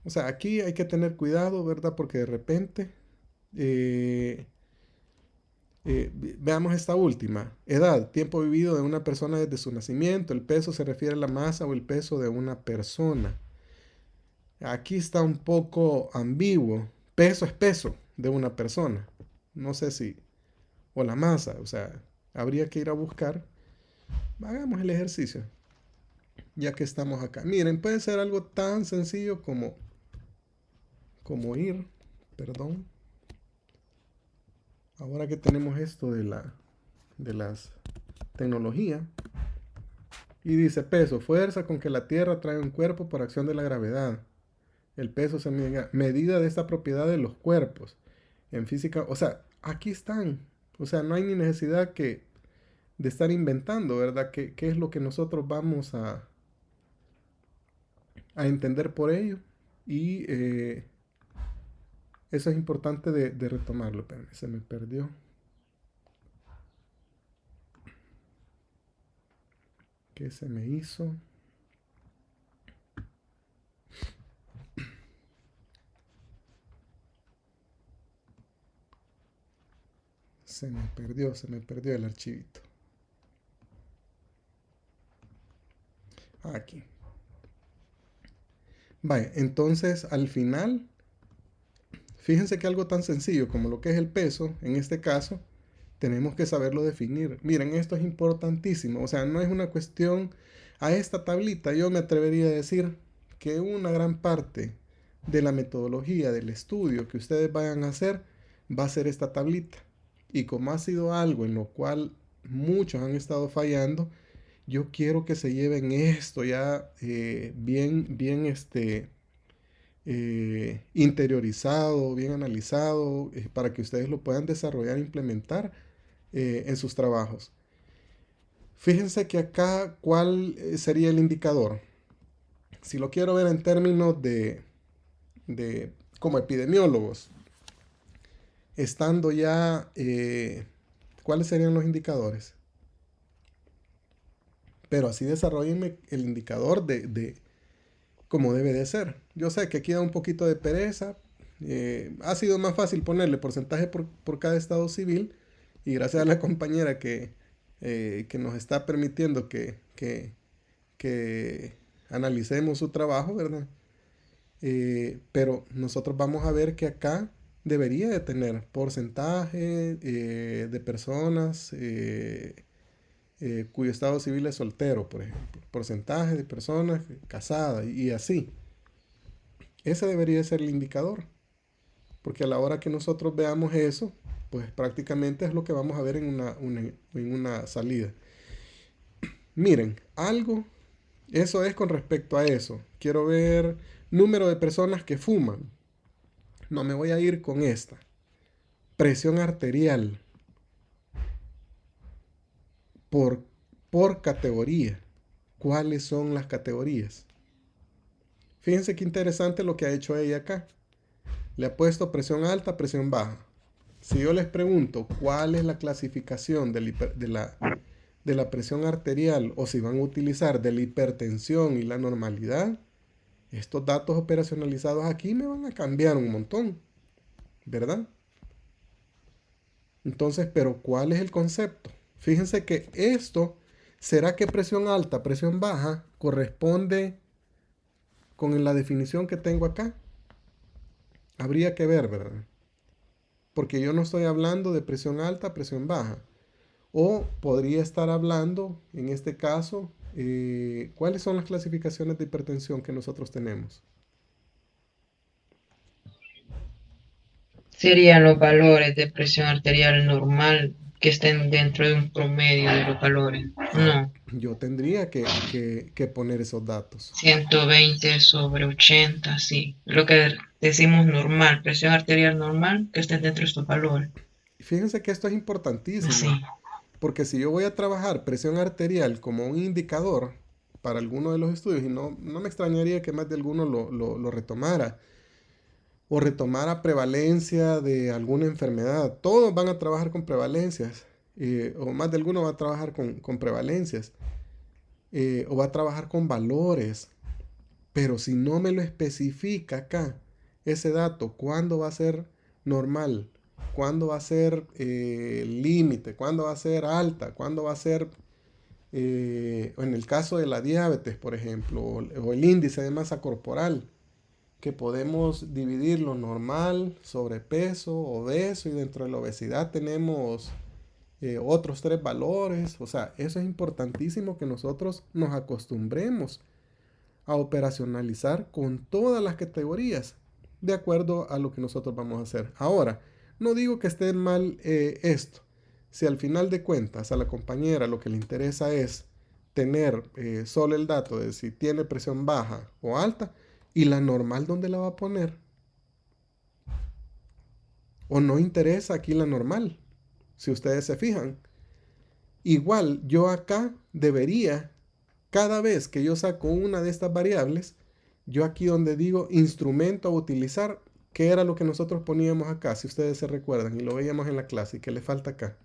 O sea, aquí hay que tener cuidado, ¿verdad? Porque de repente, veamos esta última. Edad, tiempo vivido de una persona desde su nacimiento. El peso se refiere a la masa o el peso de una persona. Aquí está un poco ambiguo. Peso es peso de una persona. No sé si... O la masa, o sea, habría que ir a buscar. Hagamos el ejercicio. Ya que estamos acá. Miren, puede ser algo tan sencillo como ir, perdón. Ahora que tenemos esto de las tecnologías. Y dice peso, fuerza con que la Tierra trae un cuerpo por acción de la gravedad. El peso se mide, medida de esta propiedad de los cuerpos. En física, o sea, aquí están. O sea, no hay ni necesidad de estar inventando, ¿verdad? ¿Qué es lo que nosotros vamos a entender por ello? Y eso es importante de retomarlo. Espérame, se me perdió. ¿Qué se me hizo? Se me perdió el archivito. Aquí. Vaya, entonces al final, fíjense que algo tan sencillo como lo que es el peso, en este caso, tenemos que saberlo definir. Miren, esto es importantísimo. O sea, no es una cuestión a esta tablita. Yo me atrevería a decir que una gran parte de la metodología del estudio que ustedes vayan a hacer va a ser esta tablita. Y como ha sido algo en lo cual muchos han estado fallando, yo quiero que se lleven esto ya bien interiorizado, bien analizado, para que ustedes lo puedan desarrollar e implementar en sus trabajos. Fíjense que acá, ¿cuál sería el indicador? Si lo quiero ver en términos de como epidemiólogos, estando ya, ¿cuáles serían los indicadores? Pero así desarrollenme el indicador como debe de ser. Yo sé que aquí da un poquito de pereza. Ha sido más fácil ponerle porcentaje por cada estado civil, y gracias a la compañera que nos está permitiendo que analicemos su trabajo, ¿verdad? Pero nosotros vamos a ver que acá debería de tener porcentaje de personas cuyo estado civil es soltero, por ejemplo. Porcentaje de personas casadas y así. Ese debería de ser el indicador. Porque a la hora que nosotros veamos eso, pues prácticamente es lo que vamos a ver en una salida. Miren, eso es con respecto a eso. Quiero ver número de personas que fuman. No me voy a ir con esta. Presión arterial por categoría. ¿Cuáles son las categorías? Fíjense qué interesante lo que ha hecho ella acá. Le ha puesto presión alta, presión baja. Si yo les pregunto cuál es la clasificación de la presión arterial, o si van a utilizar de la hipertensión y la normalidad, estos datos operacionalizados aquí me van a cambiar un montón, ¿verdad? Entonces, pero ¿cuál es el concepto? Fíjense que esto, ¿será que presión alta, presión baja corresponde con la definición que tengo acá? Habría que ver, ¿verdad? Porque yo no estoy hablando de presión alta, presión baja. O podría estar hablando, en este caso, ¿cuáles son las clasificaciones de hipertensión que nosotros tenemos? Serían los valores de presión arterial normal que estén dentro de un promedio de los valores. No, Yo tendría que poner esos datos. 120 sobre 80, sí. Lo que decimos normal, presión arterial normal, que estén dentro de estos valores. Fíjense que esto es importantísimo. Sí. Porque si yo voy a trabajar presión arterial como un indicador para alguno de los estudios, y no me extrañaría que más de alguno lo retomara, o retomara prevalencia de alguna enfermedad. Todos van a trabajar con prevalencias, o más de alguno va a trabajar con prevalencias, o va a trabajar con valores. Pero si no me lo especifica acá, ese dato, ¿cuándo va a ser normal? ¿Cuándo va a ser límite? ¿Cuándo va a ser alta? ¿Cuándo va a ser, en el caso de la diabetes, por ejemplo, o el índice de masa corporal, que podemos dividirlo normal, sobrepeso, obeso, y dentro de la obesidad tenemos otros 3 valores? O sea, eso es importantísimo, que nosotros nos acostumbremos a operacionalizar con todas las categorías de acuerdo a lo que nosotros vamos a hacer. Ahora, no digo que esté mal esto. Si al final de cuentas a la compañera lo que le interesa es tener solo el dato de si tiene presión baja o alta, ¿y la normal dónde la va a poner? ¿O no interesa aquí la normal? Si ustedes se fijan. Igual yo acá debería, cada vez que yo saco una de estas variables, yo aquí donde digo instrumento a utilizar, ¿qué era lo que nosotros poníamos acá? Si ustedes se recuerdan, y lo veíamos en la clase, y que le falta acá.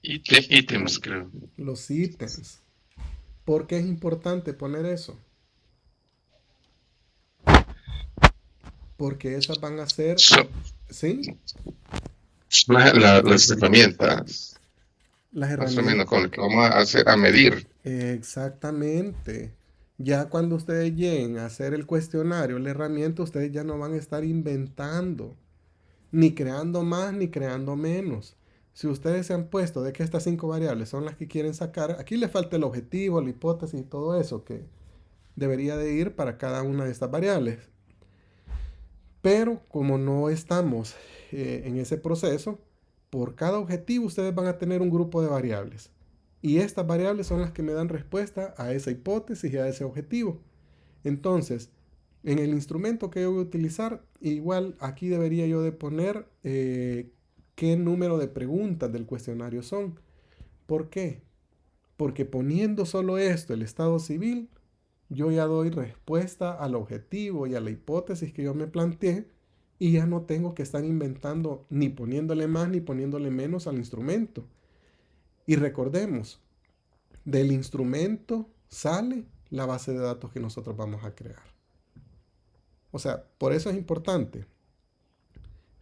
Ítems, creo. Los ítems. ¿Por qué es importante poner eso? Porque esas van a ser... ¿Sí? Las herramientas. Las Más o herramientas. menos con lo que vamos a hacer, a medir. Exactamente. Ya cuando ustedes lleguen a hacer el cuestionario, la herramienta, ustedes ya no van a estar inventando, ni creando más, ni creando menos. Si ustedes se han puesto de que estas 5 variables son las que quieren sacar, aquí le falta el objetivo, la hipótesis y todo eso que debería de ir para cada una de estas variables. Pero como no estamos en ese proceso, por cada objetivo ustedes van a tener un grupo de variables. Y estas variables son las que me dan respuesta a esa hipótesis y a ese objetivo. Entonces, en el instrumento que yo voy a utilizar, igual aquí debería yo de poner qué número de preguntas del cuestionario son. ¿Por qué? Porque poniendo solo esto, el estado civil, yo ya doy respuesta al objetivo y a la hipótesis que yo me planteé, y ya no tengo que estar inventando ni poniéndole más ni poniéndole menos al instrumento. Y recordemos, del instrumento sale la base de datos que nosotros vamos a crear. O sea, por eso es importante.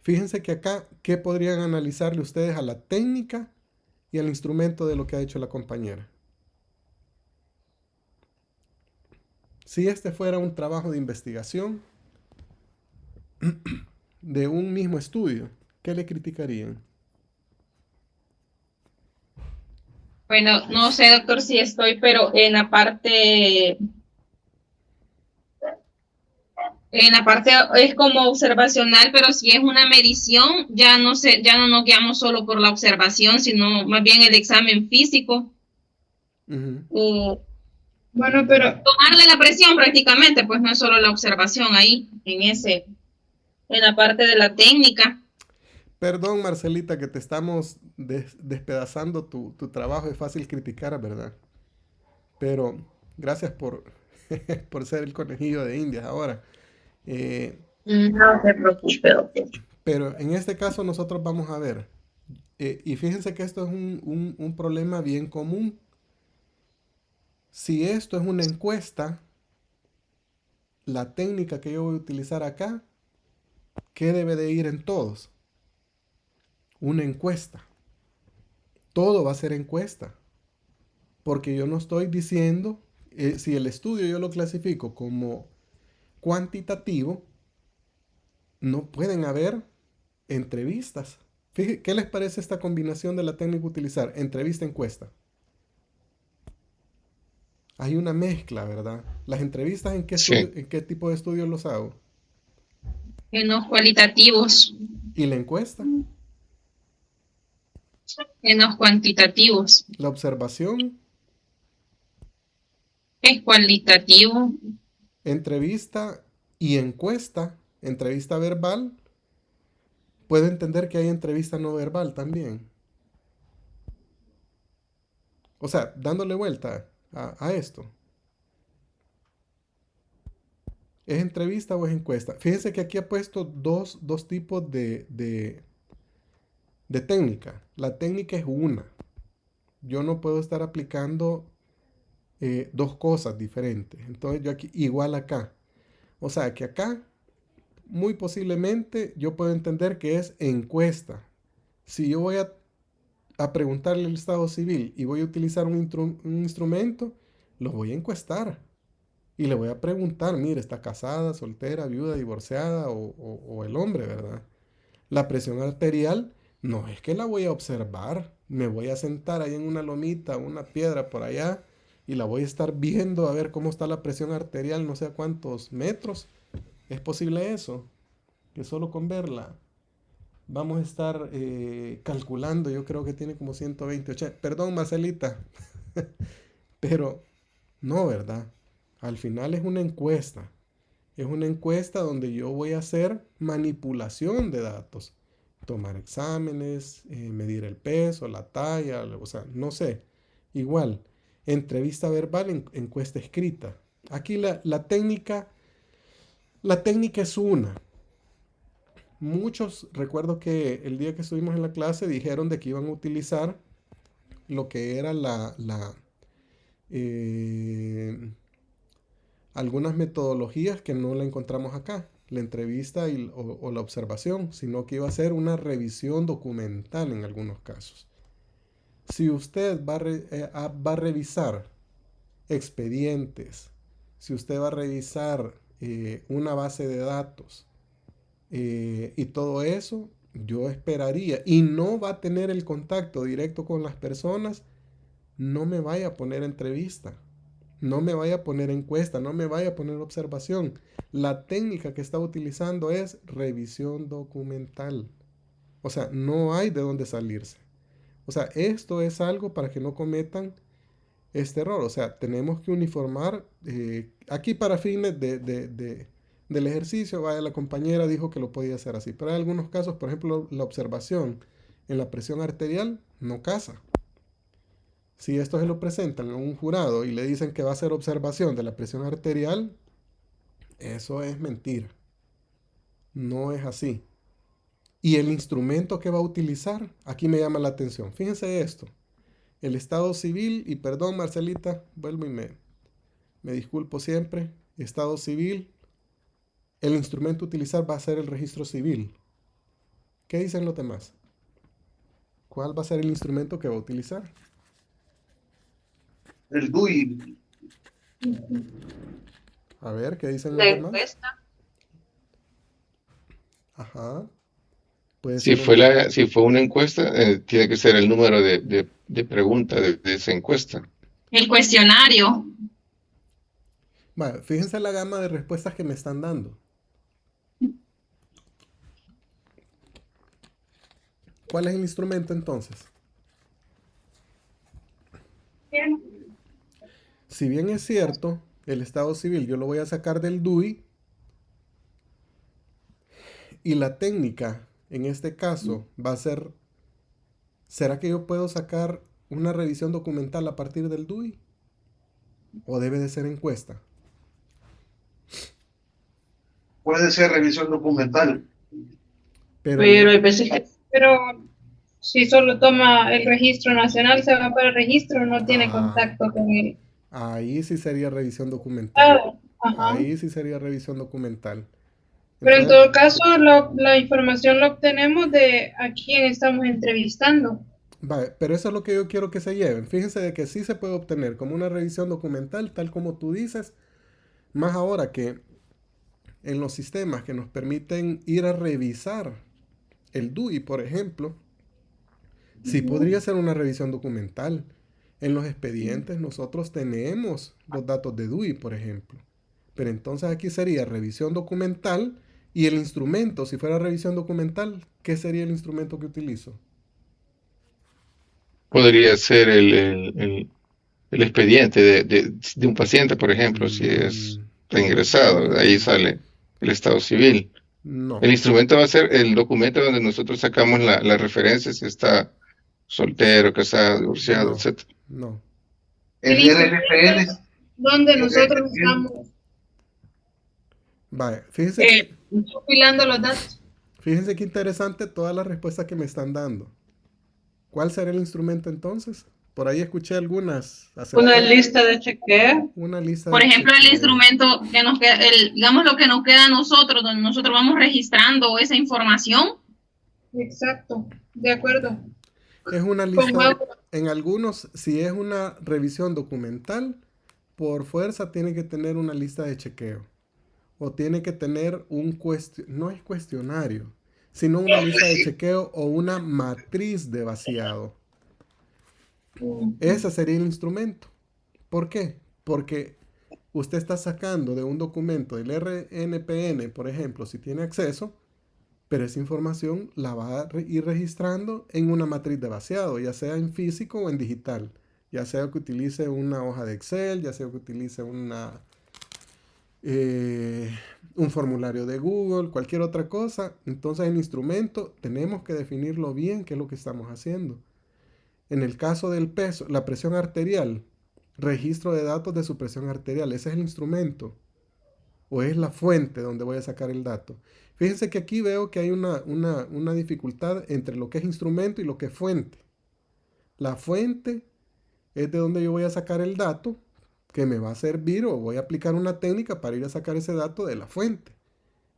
Fíjense que acá, ¿qué podrían analizarle ustedes a la técnica y al instrumento de lo que ha hecho la compañera? Si este fuera un trabajo de investigación de un mismo estudio, ¿qué le criticarían? Bueno, no sé, doctor, si estoy, pero en la parte es como observacional, pero si es una medición, ya no sé, ya no nos guiamos solo por la observación, sino más bien el examen físico. O Bueno, pero tomarle la presión prácticamente, pues no es solo la observación ahí, en la parte de la técnica. Perdón, Marcelita, que te estamos despedazando tu trabajo. Es fácil criticar, ¿verdad? Pero gracias por, por ser el conejillo de Indias ahora. No se preocupe, doctor. Pero en este caso nosotros vamos a ver. Y fíjense que esto es un problema bien común. Si esto es una encuesta, la técnica que yo voy a utilizar acá, ¿qué debe de ir en todos? Una encuesta. Todo va a ser encuesta. Porque yo no estoy diciendo, si el estudio yo lo clasifico como cuantitativo, no pueden haber entrevistas. Fíjense, ¿qué les parece esta combinación de la técnica utilizar? Entrevista-encuesta. Hay una mezcla, ¿verdad? Las entrevistas, ¿en qué, en qué tipo de estudios los hago? En los cualitativos. ¿Y la encuesta? En los cuantitativos. La observación. Es cualitativo. Entrevista y encuesta. Entrevista verbal. Puede entender que hay entrevista no verbal también. O sea, dándole vuelta a esto. ¿Es entrevista o es encuesta? Fíjense que aquí he puesto dos tipos de técnica. La técnica es una. Yo no puedo estar aplicando dos cosas diferentes. Entonces yo aquí, igual acá. O sea que acá, muy posiblemente, yo puedo entender que es encuesta. Si yo voy a preguntarle al Estado civil y voy a utilizar un instrumento, lo voy a encuestar. Y le voy a preguntar, mire, ¿está casada, soltera, viuda, divorciada o el hombre, verdad? La presión arterial no es que la voy a observar. Me voy a sentar ahí en una lomita, una piedra por allá y la voy a estar viendo a ver cómo está la presión arterial, no sé a cuántos metros. ¿Es posible eso? Que solo con verla vamos a estar calculando. Yo creo que tiene como 120, 80. Perdón, Marcelita. Pero no, ¿verdad? Al final es una encuesta. Es una encuesta donde yo voy a hacer manipulación de datos. Tomar exámenes, medir el peso, la talla, o sea, no sé. Igual, entrevista verbal, encuesta escrita. Aquí la técnica es una. Muchos, recuerdo que el día que estuvimos en la clase dijeron de que iban a utilizar lo que era algunas metodologías que no la encontramos acá, la entrevista o la observación, sino que iba a ser una revisión documental en algunos casos. Si usted va a revisar expedientes, si usted va a revisar una base de datos y todo eso, yo esperaría, y no va a tener el contacto directo con las personas, no me vaya a poner entrevista. No me vaya a poner encuesta, no me vaya a poner observación. La técnica que está utilizando es revisión documental. O sea, no hay de dónde salirse. O sea, esto es algo para que no cometan este error. O sea, tenemos que uniformar. Aquí para fines del ejercicio, vaya, la compañera dijo que lo podía hacer así. Pero hay algunos casos, por ejemplo, la observación en la presión arterial no casa. Si esto se lo presentan a un jurado y le dicen que va a hacer observación de la presión arterial, eso es mentira. No es así. Y el instrumento que va a utilizar, aquí me llama la atención. Fíjense esto. El Estado civil, y perdón Marcelita, vuelvo y me disculpo siempre, estado civil, el instrumento a utilizar va a ser el registro civil. ¿Qué dicen los demás? ¿Cuál va a ser el instrumento que va a utilizar? El DUI. A ver, ¿qué dicen los La demás? encuesta. Ajá. Puede Si ser fue, si fue una encuesta, tiene que ser el número de preguntas de esa encuesta. El cuestionario. Vale, fíjense la gama de respuestas que me están dando. ¿Cuál es el instrumento entonces? Si bien es cierto, el estado civil yo lo voy a sacar del DUI y la técnica en este caso va a ser, ¿será que yo puedo sacar una revisión documental a partir del DUI? ¿O debe de ser encuesta? Puede ser revisión documental. Pero hay veces que Pero si solo toma el registro nacional, se va para el registro, no tiene Ah. contacto con el ahí sí sería revisión documental. Estado. Ajá. Ahí sí sería revisión documental. Pero en Entonces, todo caso, la información la obtenemos de a quién estamos entrevistando. vale, pero eso es lo que yo quiero que se lleven. Fíjense de que sí se puede obtener como una revisión documental, tal como tú dices, más ahora que en los sistemas que nos permiten ir a revisar el DUI, por ejemplo, sí podría ser una revisión documental. En los expedientes nosotros tenemos los datos de DUI, por ejemplo. Pero entonces aquí sería revisión documental y el instrumento, si fuera revisión documental, ¿qué sería el instrumento que utilizo? Podría ser el expediente de un paciente, por ejemplo, si es reingresado, ahí sale el estado civil. No, El instrumento va a ser el documento donde nosotros sacamos la referencia si está soltero, casado, divorciado, No. etc. no. El RFN. Donde nosotros estamos Vale, fíjense, compilando los datos. fíjense qué interesante todas las respuestas que me están dando. ¿Cuál será el instrumento entonces? Por ahí escuché algunas. una acertadas. lista de chequeo. Una lista Por de ejemplo, el chequeo. instrumento que nos queda, digamos lo que nos queda a nosotros, donde nosotros vamos registrando esa información. Exacto, de acuerdo. Es una Con lista, audio. en algunos, si es una revisión documental, por fuerza tiene que tener una lista de chequeo. O tiene que tener no es cuestionario, sino una lista de chequeo o una matriz de vaciado. Ese sería el instrumento. ¿Por qué? Porque usted está sacando de un documento del RNPN, por ejemplo, si tiene acceso, pero esa información la va a ir registrando en una matriz de vaciado, ya sea en físico o en digital. Ya sea que utilice una hoja de Excel, ya sea que utilice un formulario de Google, cualquier otra cosa. Entonces el instrumento tenemos que definirlo bien, qué es lo que estamos haciendo. En el caso del peso, la presión arterial, registro de datos de su presión arterial, ese es el instrumento. O es la fuente donde voy a sacar el dato. Fíjense que aquí veo que hay una dificultad entre lo que es instrumento y lo que es fuente. La fuente es de donde yo voy a sacar el dato que me va a servir o voy a aplicar una técnica para ir a sacar ese dato de la fuente.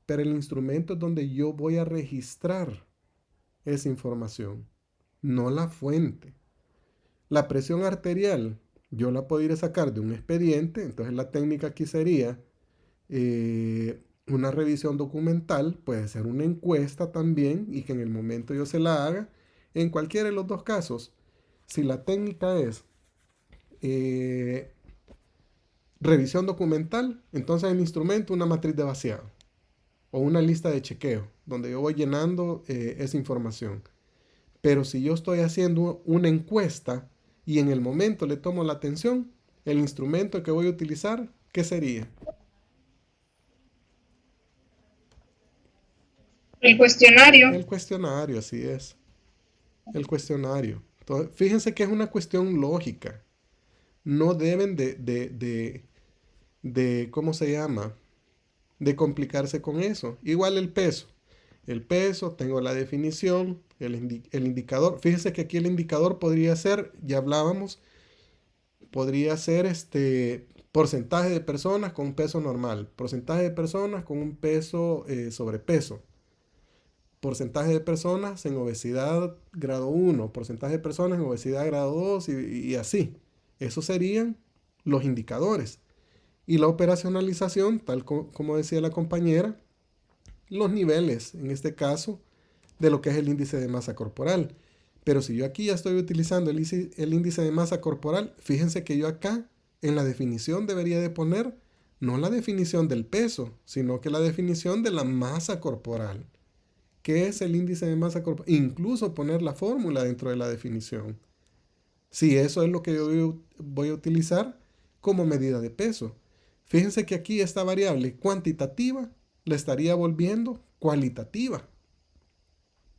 Pero el instrumento es donde yo voy a registrar esa información, no la fuente. La presión arterial yo la puedo ir a sacar de un expediente, entonces la técnica aquí sería una revisión documental, puede ser una encuesta también y que en el momento yo se la haga. En cualquiera de los dos casos, si la técnica es revisión documental, entonces el instrumento una matriz de vaciado o una lista de chequeo donde yo voy llenando esa información. Pero si yo estoy haciendo una encuesta y en el momento le tomo la atención, el instrumento que voy a utilizar, ¿qué sería? El cuestionario. El cuestionario, así es. El cuestionario. Entonces, fíjense que es una cuestión lógica. No deben de ¿cómo se llama? De complicarse con eso. Igual el peso. El peso, tengo la definición, el indicador. Fíjense que aquí el indicador podría ser, ya hablábamos, podría ser porcentaje de personas con un peso normal, porcentaje de personas con un peso sobrepeso, porcentaje de personas en obesidad grado 1, porcentaje de personas en obesidad grado 2 y así. Esos serían los indicadores. Y la operacionalización, tal como decía la compañera, los niveles, en este caso, de lo que es el índice de masa corporal. Pero si yo aquí ya estoy utilizando el índice de masa corporal, fíjense que yo acá en la definición debería de poner no la definición del peso, sino que la definición de la masa corporal. ¿Qué es el índice de masa corporal? Incluso poner la fórmula dentro de la definición. Si eso es lo que yo voy a utilizar como medida de peso. Fíjense que aquí esta variable cuantitativa la estaría volviendo cualitativa.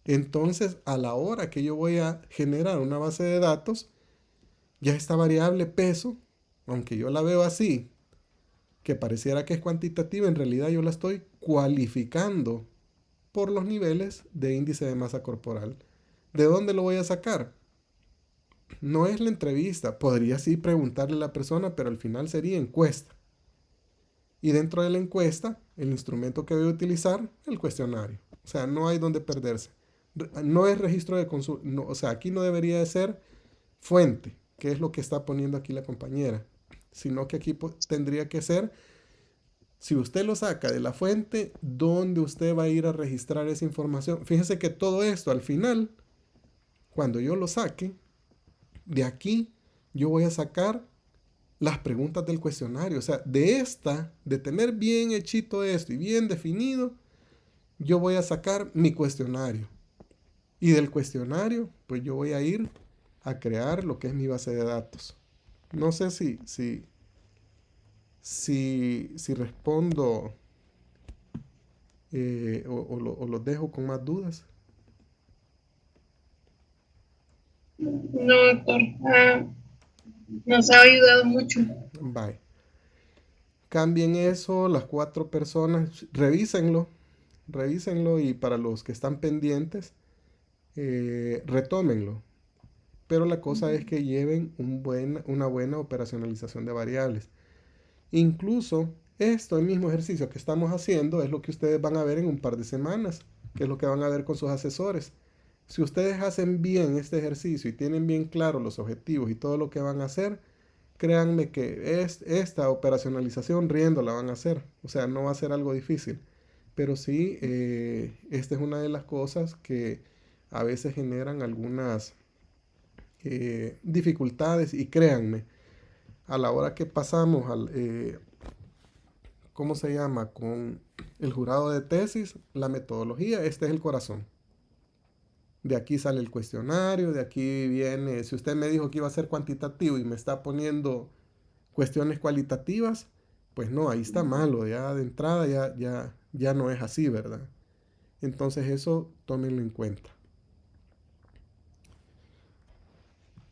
Entonces, a la hora que yo voy a generar una base de datos, ya esta variable peso, aunque yo la veo así, que pareciera que es cuantitativa, en realidad yo la estoy cualificando por los niveles de índice de masa corporal. ¿De dónde lo voy a sacar? No es la entrevista, podría sí preguntarle a la persona, pero al final sería encuesta. Y dentro de la encuesta, el instrumento que voy a utilizar, el cuestionario. O sea, no hay donde perderse. No es registro de consulta, no, o sea, aquí no debería de ser fuente, que es lo que está poniendo aquí la compañera, sino que aquí tendría que ser, si usted lo saca de la fuente, ¿dónde usted va a ir a registrar esa información? Fíjense que todo esto al final, cuando yo lo saque, de aquí yo voy a sacar las preguntas del cuestionario. O sea, de tener bien hechito esto y bien definido, yo voy a sacar mi cuestionario. Y del cuestionario, pues yo voy a ir a crear lo que es mi base de datos. No sé si respondo o los dejo con más dudas. No, doctor. Nos ha ayudado mucho. Bye. Cambien eso, las 4 personas, revísenlo y para los que están pendientes, retómenlo. Pero la cosa es que lleven una buena operacionalización de variables. Incluso el mismo ejercicio que estamos haciendo es lo que ustedes van a ver en un par de semanas, que es lo que van a ver con sus asesores. Si ustedes hacen bien este ejercicio y tienen bien claro los objetivos y todo lo que van a hacer, créanme que esta operacionalización riendo la van a hacer. O sea, no va a ser algo difícil. Pero sí, esta es una de las cosas que a veces generan algunas dificultades. Y créanme, a la hora que pasamos ¿cómo se llama? Con el jurado de tesis, la metodología, este es el corazón. De aquí sale el cuestionario, de aquí viene, si usted me dijo que iba a ser cuantitativo y me está poniendo cuestiones cualitativas, pues no, ahí está malo, ya de entrada ya no es así, ¿verdad? Entonces eso tómenlo en cuenta.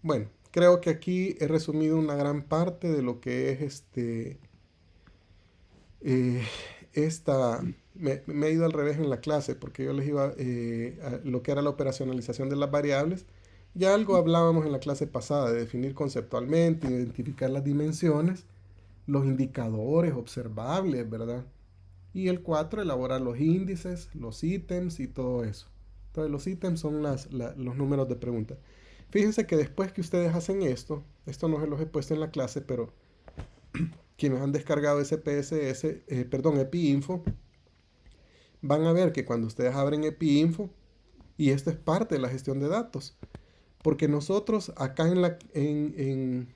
Bueno, creo que aquí he resumido una gran parte de lo que es me he ido al revés en la clase porque yo les iba a lo que era la operacionalización de las variables. Ya algo hablábamos en la clase pasada de definir conceptualmente, identificar las dimensiones, los indicadores observables, ¿verdad? Y el 4, elaborar los índices, los ítems y todo eso. Entonces los ítems son los números de pregunta. Fíjense que después que ustedes hacen esto no se los he puesto en la clase, pero quienes han descargado EpiInfo, van a ver que cuando ustedes abren EpiInfo, y esto es parte de la gestión de datos, porque nosotros acá en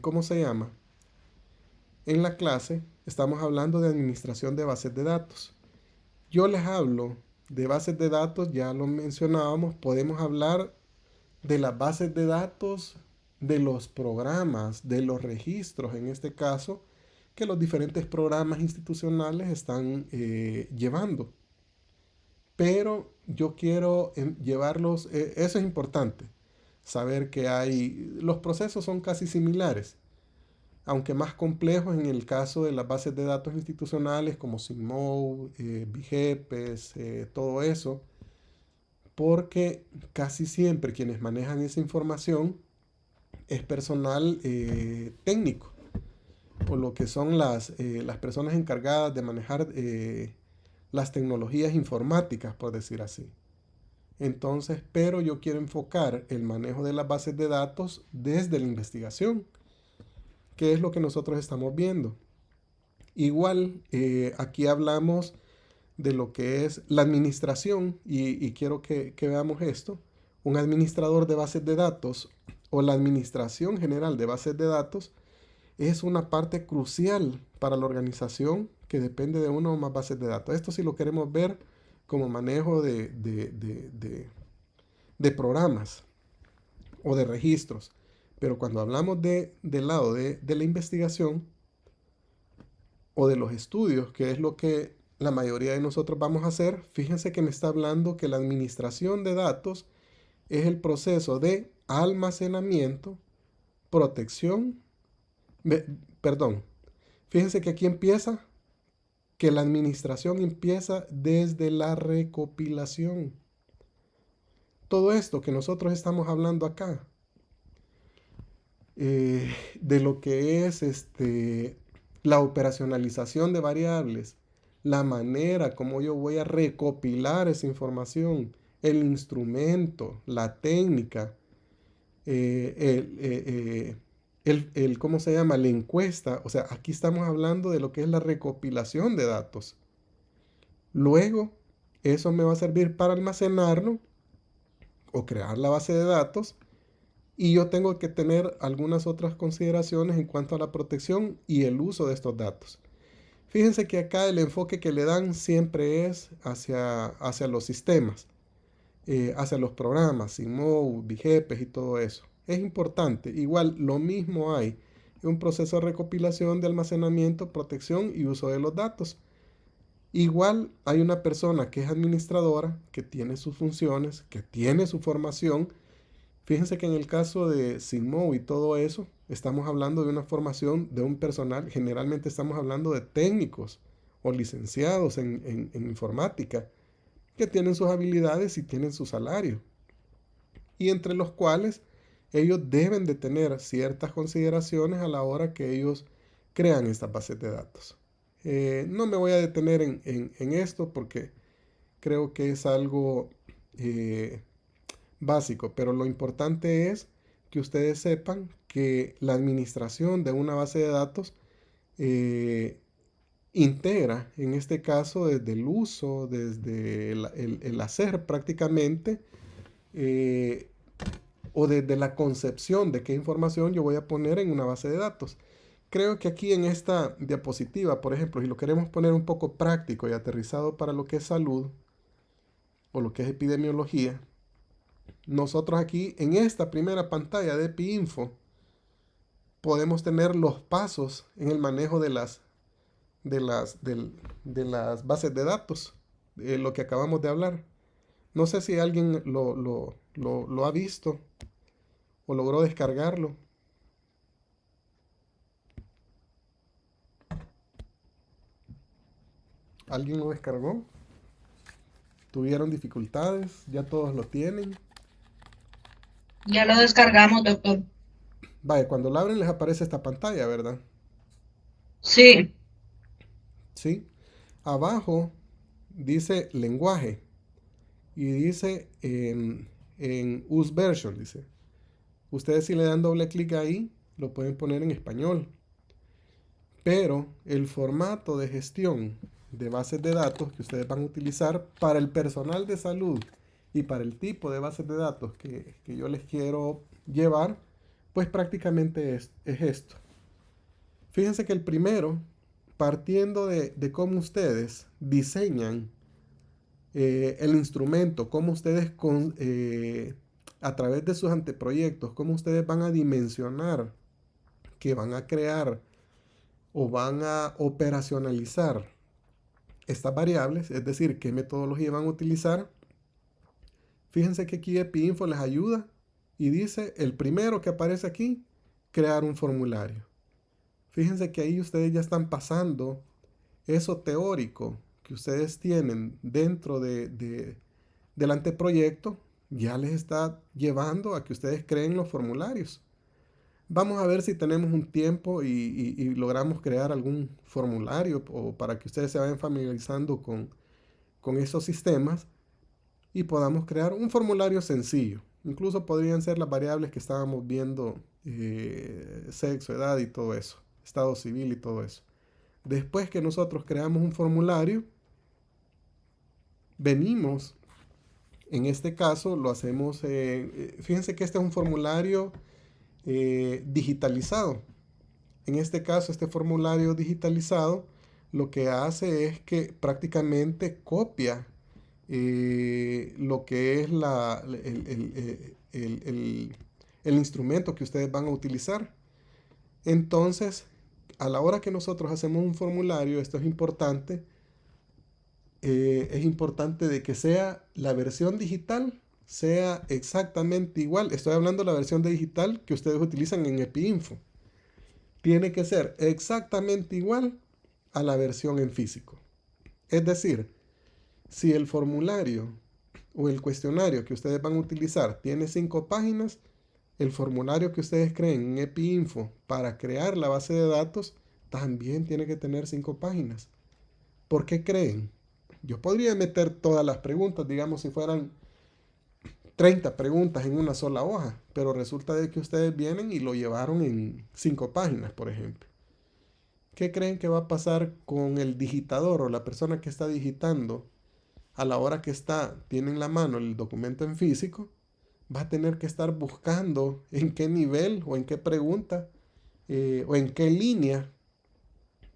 ¿cómo se llama? En la clase estamos hablando de administración de bases de datos. Yo les hablo de bases de datos, ya lo mencionábamos, podemos hablar de las bases de datos, de los programas, de los registros, en este caso, que los diferentes programas institucionales están llevando. Pero yo quiero llevarlos, eso es importante, saber que los procesos son casi similares, aunque más complejos en el caso de las bases de datos institucionales como SIGMOD, BIGEPES, todo eso, porque casi siempre quienes manejan esa información es personal técnico. o lo que son las personas encargadas de manejar las tecnologías informáticas, por decir así. Entonces, pero yo quiero enfocar el manejo de las bases de datos desde la investigación, que es lo que nosotros estamos viendo. Igual, aquí hablamos de lo que es la administración y quiero que veamos esto. Un administrador de bases de datos o la administración general de bases de datos es una parte crucial para la organización que depende de una o más bases de datos. Esto si lo queremos ver como manejo de programas o de registros. Pero cuando hablamos del lado de la investigación o de los estudios, que es lo que la mayoría de nosotros vamos a hacer, fíjense que me está hablando que la administración de datos es el proceso de almacenamiento, protección, perdón, fíjense que aquí empieza, que la administración empieza desde la recopilación. Todo esto que nosotros estamos hablando acá, de lo que es la operacionalización de variables, la manera como yo voy a recopilar esa información, el instrumento, la técnica, ¿cómo se llama? La encuesta. O sea, aquí estamos hablando de lo que es la recopilación de datos. Luego, eso me va a servir para almacenarlo o crear la base de datos. Y yo tengo que tener algunas otras consideraciones en cuanto a la protección y el uso de estos datos. Fíjense que acá el enfoque que le dan siempre es hacia los sistemas, hacia los programas, SIGMOD, BIGEPES y todo eso. Es importante. Igual lo mismo hay un proceso de recopilación, de almacenamiento, protección y uso de los datos. Igual hay una persona que es administradora, que tiene sus funciones, que tiene su formación. Fíjense que en el caso de SIGMOD y todo eso, estamos hablando de una formación de un personal, generalmente estamos hablando de técnicos o licenciados en informática, que tienen sus habilidades y tienen su salario, y entre los cuales ellos deben de tener ciertas consideraciones a la hora que ellos crean estas bases de datos. No me voy a detener en esto porque creo que es algo básico, pero lo importante es que ustedes sepan que la administración de una base de datos integra, en este caso, desde el uso, desde el hacer prácticamente, o desde la concepción de qué información yo voy a poner en una base de datos. Creo que aquí en esta diapositiva, por ejemplo, si lo queremos poner un poco práctico y aterrizado para lo que es salud o lo que es epidemiología, nosotros aquí en esta primera pantalla de EpiInfo podemos tener los pasos en el manejo de las bases de datos, lo que acabamos de hablar. No sé si alguien lo ha visto o logró descargarlo. ¿Alguien lo descargó? ¿Tuvieron dificultades? ¿Ya todos lo tienen? Ya lo descargamos, doctor. Vaya, cuando lo abren les aparece esta pantalla, ¿verdad? Sí. Sí. Abajo dice lenguaje y dice en use version, dice. Ustedes si le dan doble clic ahí, lo pueden poner en español. Pero el formato de gestión de bases de datos que ustedes van a utilizar para el personal de salud y para el tipo de bases de datos que yo les quiero llevar, pues prácticamente es esto. Fíjense que el primero, partiendo de cómo ustedes diseñan el instrumento, cómo ustedes a través de sus anteproyectos, cómo ustedes van a dimensionar, que van a crear o van a operacionalizar estas variables, es decir, qué metodología van a utilizar. Fíjense que aquí EpiInfo les ayuda y dice, el primero que aparece aquí, crear un formulario. Fíjense que ahí ustedes ya están pasando eso teórico que ustedes tienen dentro del anteproyecto, ya les está llevando a que ustedes creen los formularios. Vamos a ver si tenemos un tiempo y logramos crear algún formulario o para que ustedes se vayan familiarizando con esos sistemas y podamos crear un formulario sencillo. Incluso podrían ser las variables que estábamos viendo, sexo, edad y todo eso, estado civil y todo eso. Después que nosotros creamos un formulario, venimos, en este caso lo hacemos, fíjense que este es un formulario digitalizado. En este caso, este formulario digitalizado lo que hace es que prácticamente copia lo que es el instrumento que ustedes van a utilizar. Entonces, a la hora que nosotros hacemos un formulario, esto es importante de que sea la versión digital, sea exactamente igual. Estoy hablando de la versión digital que ustedes utilizan en EpiInfo. Tiene que ser exactamente igual a la versión en físico. Es decir, si el formulario o el cuestionario que ustedes van a utilizar tiene 5 páginas, el formulario que ustedes creen en EpiInfo para crear la base de datos también tiene que tener 5 páginas. ¿Por qué creen? Yo podría meter todas las preguntas, digamos si fueran 30 preguntas en una sola hoja, pero resulta de que ustedes vienen y lo llevaron en 5 páginas, por ejemplo. ¿Qué creen que va a pasar con el digitador o la persona que está digitando a la hora que tiene en la mano el documento en físico? Va a tener que estar buscando en qué nivel o en qué pregunta o en qué línea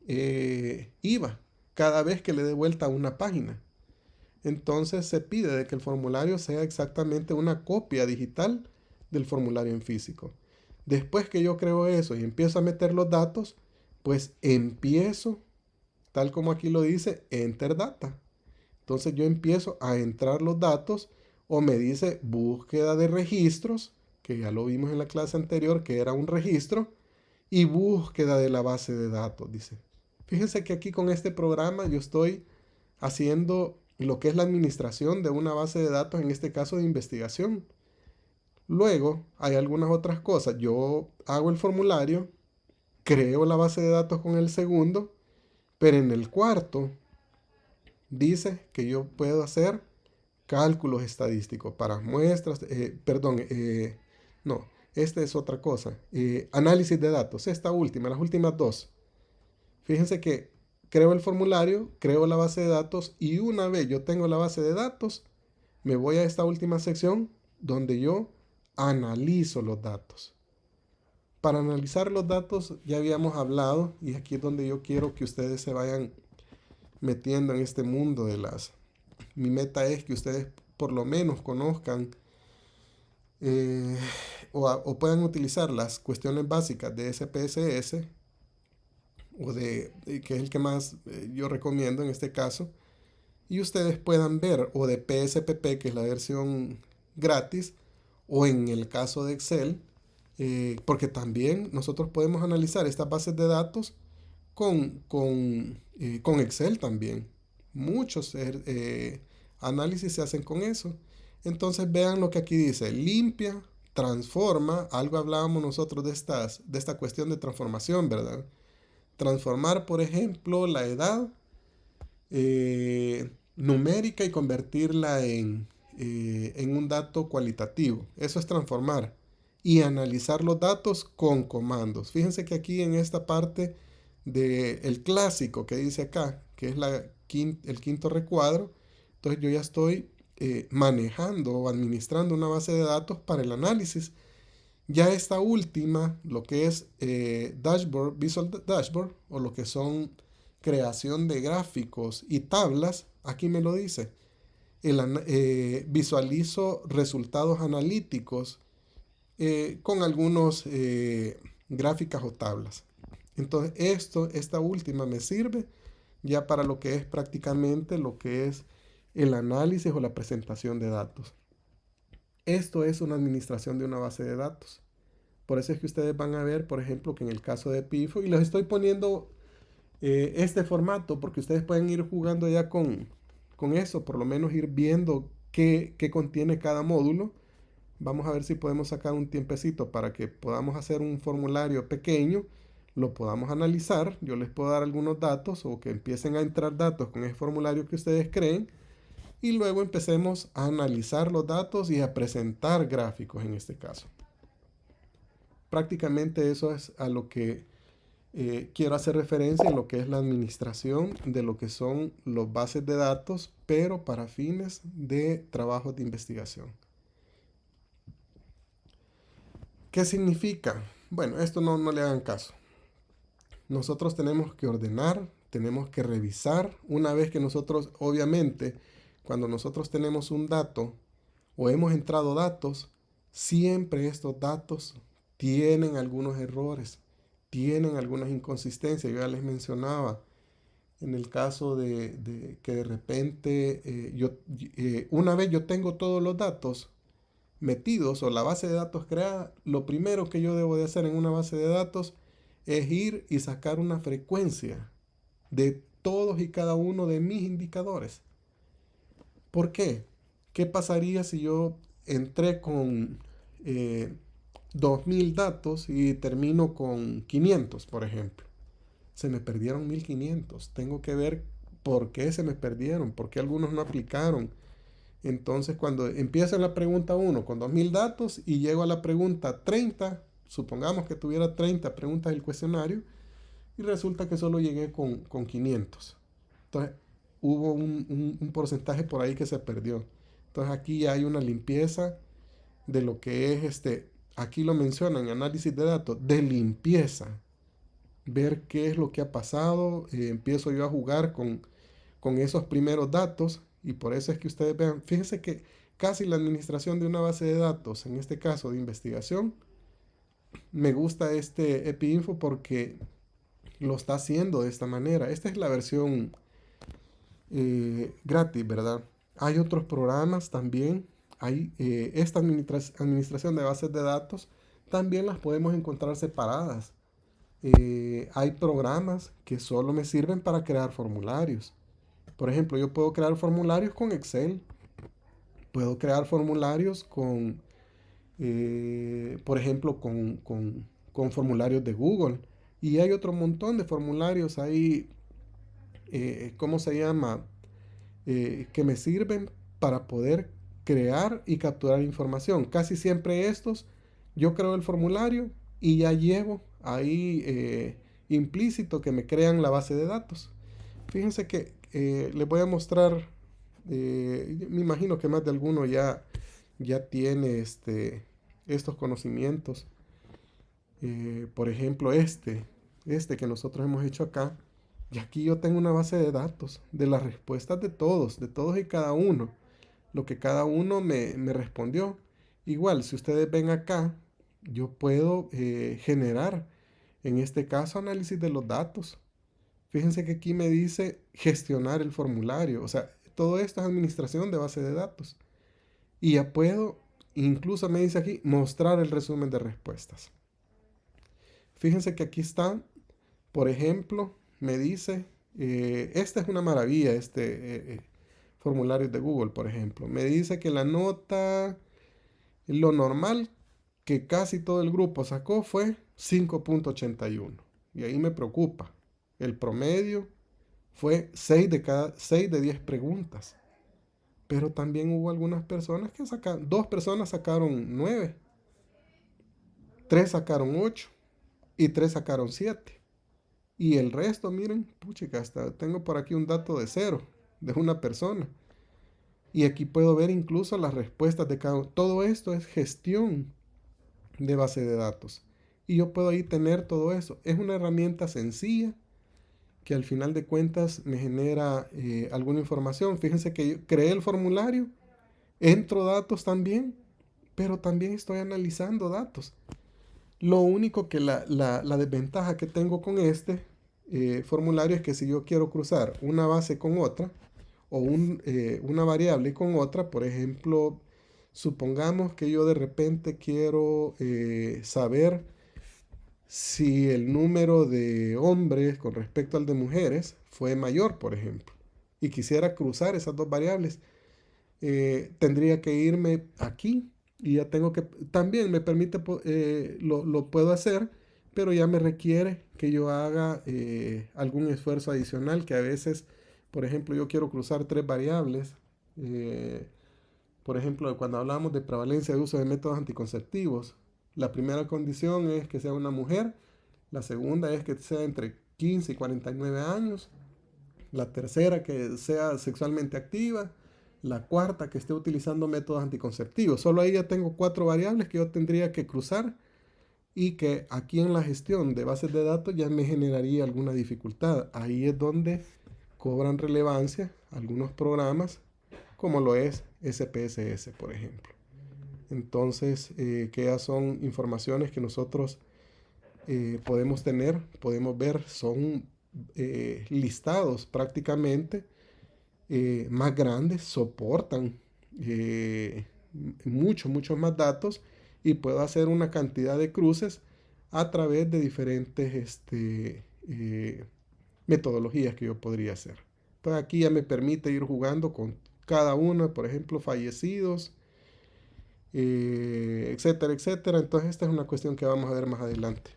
iba cada vez que le dé vuelta a una página. Entonces se pide de que el formulario sea exactamente una copia digital del formulario en físico. Después que yo creo eso y empiezo a meter los datos, pues empiezo, tal como aquí lo dice, Enter Data. Entonces yo empiezo a entrar los datos o me dice búsqueda de registros, que ya lo vimos en la clase anterior, que era un registro, y búsqueda de la base de datos, dice. Fíjense que aquí con este programa yo estoy haciendo lo que es la administración de una base de datos, en este caso de investigación. Luego hay algunas otras cosas. Yo hago el formulario, creo la base de datos con el segundo, pero en el cuarto dice que yo puedo hacer cálculos estadísticos para muestras, no, esta es otra cosa, análisis de datos, esta última, las últimas dos. Fíjense que creo el formulario, creo la base de datos y una vez yo tengo la base de datos, me voy a esta última sección donde yo analizo los datos. Para analizar los datos ya habíamos hablado y aquí es donde yo quiero que ustedes se vayan metiendo en este mundo de mi meta es que ustedes por lo menos conozcan o puedan utilizar las cuestiones básicas de SPSS o que es el que más yo recomiendo en este caso, y ustedes puedan ver o de PSPP, que es la versión gratis, o en el caso de Excel, porque también nosotros podemos analizar estas bases de datos con Excel también. Muchos análisis se hacen con eso. Entonces vean lo que aquí dice, limpia, transforma, algo hablábamos nosotros de esta cuestión de transformación, ¿verdad? Transformar, por ejemplo, la edad numérica y convertirla en un dato cualitativo. Eso es transformar. Y analizar los datos con comandos. Fíjense que aquí en esta parte del clásico que dice acá, que es el quinto recuadro, entonces yo ya estoy manejando o administrando una base de datos para el análisis. Ya esta última, lo que es dashboard, Visual Dashboard, o lo que son creación de gráficos y tablas, aquí me lo dice. Visualizo resultados analíticos con algunos gráficas o tablas. Entonces esta última me sirve ya para lo que es prácticamente lo que es el análisis o la presentación de datos. Esto es una administración de una base de datos. Por eso es que ustedes van a ver, por ejemplo, que en el caso de EpiInfo, y les estoy poniendo este formato porque ustedes pueden ir jugando ya con eso, por lo menos ir viendo qué contiene cada módulo, Vamos a ver si podemos sacar un tiempecito para que podamos hacer un formulario pequeño, lo podamos analizar. Yo les puedo dar algunos datos o que empiecen a entrar datos con ese formulario que ustedes creen y luego empecemos a analizar los datos y a presentar gráficos en este caso. Prácticamente eso es a lo que quiero hacer referencia en lo que es la administración de lo que son los bases de datos, pero para fines de trabajos de investigación. ¿Qué significa? Bueno, esto no le hagan caso. Nosotros tenemos que ordenar, tenemos que revisar. Una vez que nosotros, obviamente, cuando nosotros tenemos un dato o hemos entrado datos, siempre estos datos tienen algunos errores, tienen algunas inconsistencias. Yo ya les mencionaba en el caso de que de repente una vez yo tengo todos los datos metidos o la base de datos creada, lo primero que yo debo de hacer en una base de datos es ir y sacar una frecuencia de todos y cada uno de mis indicadores. ¿Por qué? ¿Qué pasaría si yo entré con 2000 datos y termino con 500, por ejemplo? Se me perdieron 1500. Tengo que ver por qué se me perdieron, por qué algunos no aplicaron. Entonces, cuando empiezo la pregunta 1 con 2000 datos y llego a la pregunta 30, supongamos que tuviera 30 preguntas del cuestionario y resulta que solo llegué con 500. Entonces, hubo un porcentaje por ahí que se perdió. Entonces, aquí ya hay una limpieza de lo que es aquí lo mencionan, análisis de datos, de limpieza. Ver qué es lo que ha pasado. Empiezo yo a jugar con esos primeros datos. Y por eso es que ustedes vean, fíjense que casi la administración de una base de datos, en este caso de investigación, me gusta este EpiInfo porque lo está haciendo de esta manera. Esta es la versión gratis, ¿verdad? Hay otros programas también. Hay esta administración de bases de datos, también las podemos encontrar separadas. Hay programas que solo me sirven para crear formularios. Por ejemplo, yo puedo crear formularios con Excel. Puedo crear formularios con, por ejemplo, con formularios de Google. Y hay otro montón de formularios ahí, ¿cómo se llama? Que me sirven para poder crear y capturar información. Casi siempre estos, yo creo el formulario y ya llevo ahí implícito que me crean la base de datos. Fíjense que les voy a mostrar, me imagino que más de alguno ya tiene estos conocimientos. Por ejemplo, este que nosotros hemos hecho acá. Y aquí yo tengo una base de datos de las respuestas de todos y cada uno. Lo que cada uno me respondió. Igual, si ustedes ven acá, yo puedo generar, en este caso, análisis de los datos. Fíjense que aquí me dice gestionar el formulario. O sea, todo esto es administración de base de datos. Y ya puedo, incluso me dice aquí, mostrar el resumen de respuestas. Fíjense que aquí está, por ejemplo, me dice, esta es una maravilla, formulario de Google, por ejemplo. Me dice que la nota, lo normal que casi todo el grupo sacó fue 5.81. Y ahí me preocupa. El promedio fue 6 de 10 preguntas. Pero también hubo algunas personas que sacaron, 2 personas sacaron 9, 3 sacaron 8 y 3 sacaron 7. Y el resto, miren, puchica, hasta tengo por aquí un dato de 0, de una persona. Y aquí puedo ver incluso las respuestas de cada uno. Todo esto es gestión de base de datos. Y yo puedo ahí tener todo eso. Es una herramienta sencilla que al final de cuentas me genera alguna información. Fíjense que yo creé el formulario, entro datos también, pero también estoy analizando datos. Lo único que la desventaja que tengo con este formulario es que si yo quiero cruzar una base con otra o una variable con otra, por ejemplo, supongamos que yo de repente quiero saber si el número de hombres con respecto al de mujeres fue mayor, por ejemplo, y quisiera cruzar esas dos variables, tendría que irme aquí y ya tengo que, también me permite, lo puedo hacer, pero ya me requiere que yo haga algún esfuerzo adicional, que a veces, por ejemplo, yo quiero cruzar tres variables. eh, por ejemplo, cuando hablamos de prevalencia de uso de métodos anticonceptivos, la primera condición es que sea una mujer, la segunda es que sea entre 15 y 49 años, la tercera que sea sexualmente activa, la cuarta que esté utilizando métodos anticonceptivos. Solo ahí ya tengo 4 variables que yo tendría que cruzar y que aquí en la gestión de bases de datos ya me generaría alguna dificultad. Ahí es donde cobran relevancia algunos programas como lo es SPSS, por ejemplo. Entonces, que ya son informaciones que nosotros podemos tener, podemos ver, son listados prácticamente más grandes, soportan muchos más datos y puedo hacer una cantidad de cruces a través de diferentes metodologías que yo podría hacer. Entonces aquí ya me permite ir jugando con cada una, por ejemplo, fallecidos, etcétera, etcétera. Entonces esta es una cuestión que vamos a ver más adelante.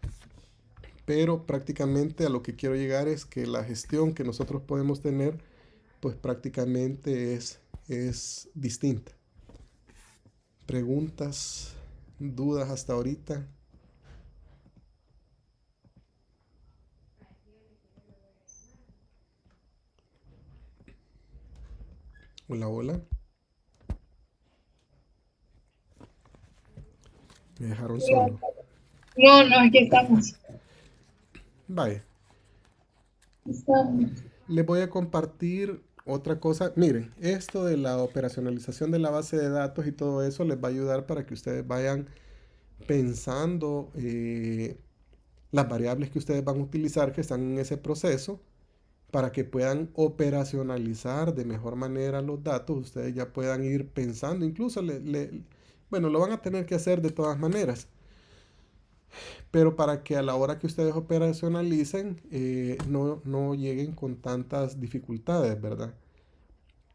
Pero prácticamente a lo que quiero llegar es que la gestión que nosotros podemos tener, pues prácticamente es distinta. Preguntas, dudas hasta ahorita. Hola, hola. Me dejaron solo. No, aquí estamos. Vaya. Estamos. Les voy a compartir otra cosa. Miren, esto de la operacionalización de la base de datos y todo eso les va a ayudar para que ustedes vayan pensando las variables que ustedes van a utilizar que están en ese proceso para que puedan operacionalizar de mejor manera los datos. Ustedes ya puedan ir pensando, incluso bueno, lo van a tener que hacer de todas maneras, pero para que a la hora que ustedes operacionalicen no lleguen con tantas dificultades, ¿verdad?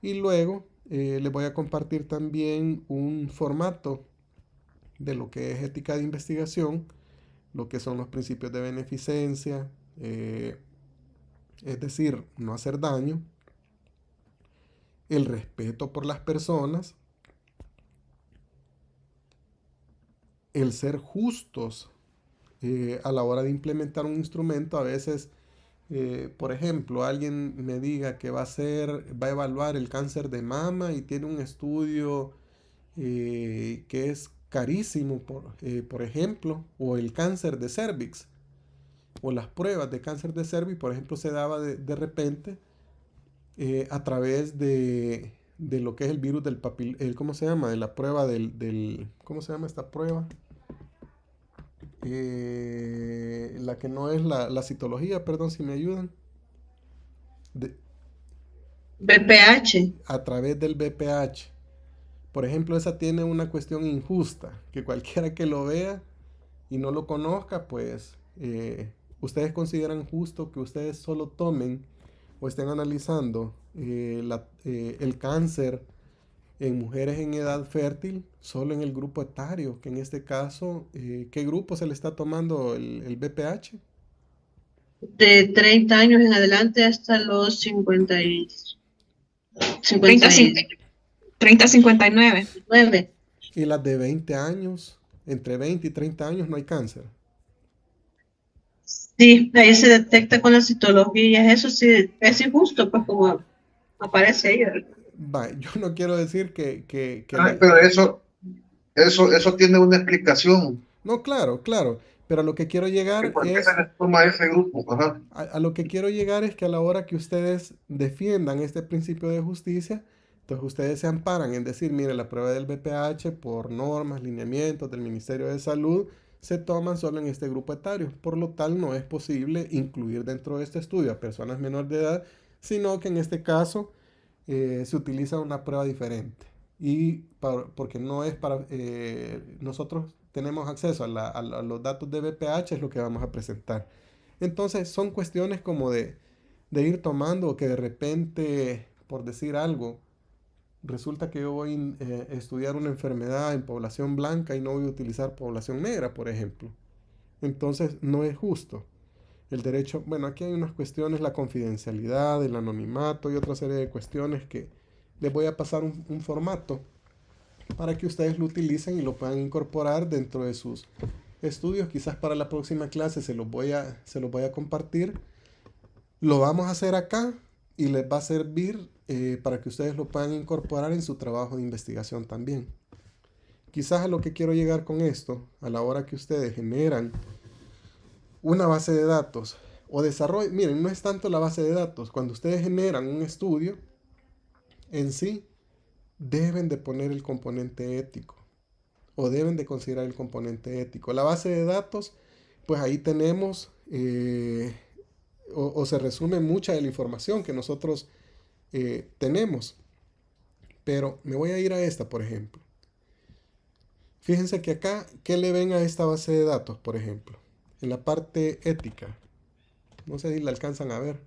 Y luego les voy a compartir también un formato de lo que es ética de investigación, lo que son los principios de beneficencia, es decir, no hacer daño, el respeto por las personas, el ser justos a la hora de implementar un instrumento. A veces, por ejemplo, alguien me diga que va a evaluar el cáncer de mama y tiene un estudio que es carísimo, por ejemplo, o el cáncer de cervix, o las pruebas de cáncer de cervix, por ejemplo, se daba de repente a través de lo que es el virus del ¿cómo se llama? De la prueba ¿cómo se llama esta prueba? La que no es la citología, perdón, si me ayudan. BPH. A través del BPH. Por ejemplo, esa tiene una cuestión injusta, que cualquiera que lo vea y no lo conozca, pues ustedes consideran justo que ustedes solo tomen o estén analizando el cáncer en mujeres en edad fértil, solo en el grupo etario, que en este caso, ¿qué grupo se le está tomando el BPH? De 30 años en adelante hasta los 50 y 30-59. 9. Y las de 20 años, entre 20 y 30 años no hay cáncer. Sí, ahí se detecta con la citología. Eso sí, es injusto, pues como aparece ahí. Va, yo no quiero decir que Pero eso tiene una explicación. No, claro, pero a lo que quiero llegar ¿Por qué es... se les toma ese grupo? Ajá. A lo que quiero llegar es que a la hora que ustedes defiendan este principio de justicia, entonces ustedes se amparan en decir, mire, la prueba del BPH por normas, lineamientos del Ministerio de Salud, se toman solo en este grupo etario. Por lo tal, no es posible incluir dentro de este estudio a personas menores de edad, sino que en este caso se utiliza una prueba diferente. Y porque no es para... nosotros tenemos acceso a los datos de BPH, es lo que vamos a presentar. Entonces son cuestiones como de ir tomando, que de repente, por decir algo, resulta que yo voy a estudiar una enfermedad en población blanca y no voy a utilizar población negra, por ejemplo. Entonces no es justo. El derecho, bueno, aquí hay unas cuestiones, la confidencialidad, el anonimato y otra serie de cuestiones que les voy a pasar un formato para que ustedes lo utilicen y lo puedan incorporar dentro de sus estudios. Quizás para la próxima clase se los voy a compartir. Lo vamos a hacer acá y les va a servir para que ustedes lo puedan incorporar en su trabajo de investigación también. Quizás a lo que quiero llegar con esto, a la hora que ustedes generan una base de datos o desarrollan, miren, no es tanto la base de datos, cuando ustedes generan un estudio en sí, deben de poner el componente ético o deben de considerar el componente ético. La base de datos, pues ahí tenemos o se resume mucha de la información que nosotros tenemos. Pero me voy a ir a esta, por ejemplo. Fíjense que acá, ¿qué le ven a esta base de datos, por ejemplo? En la parte ética. No sé si la alcanzan a ver.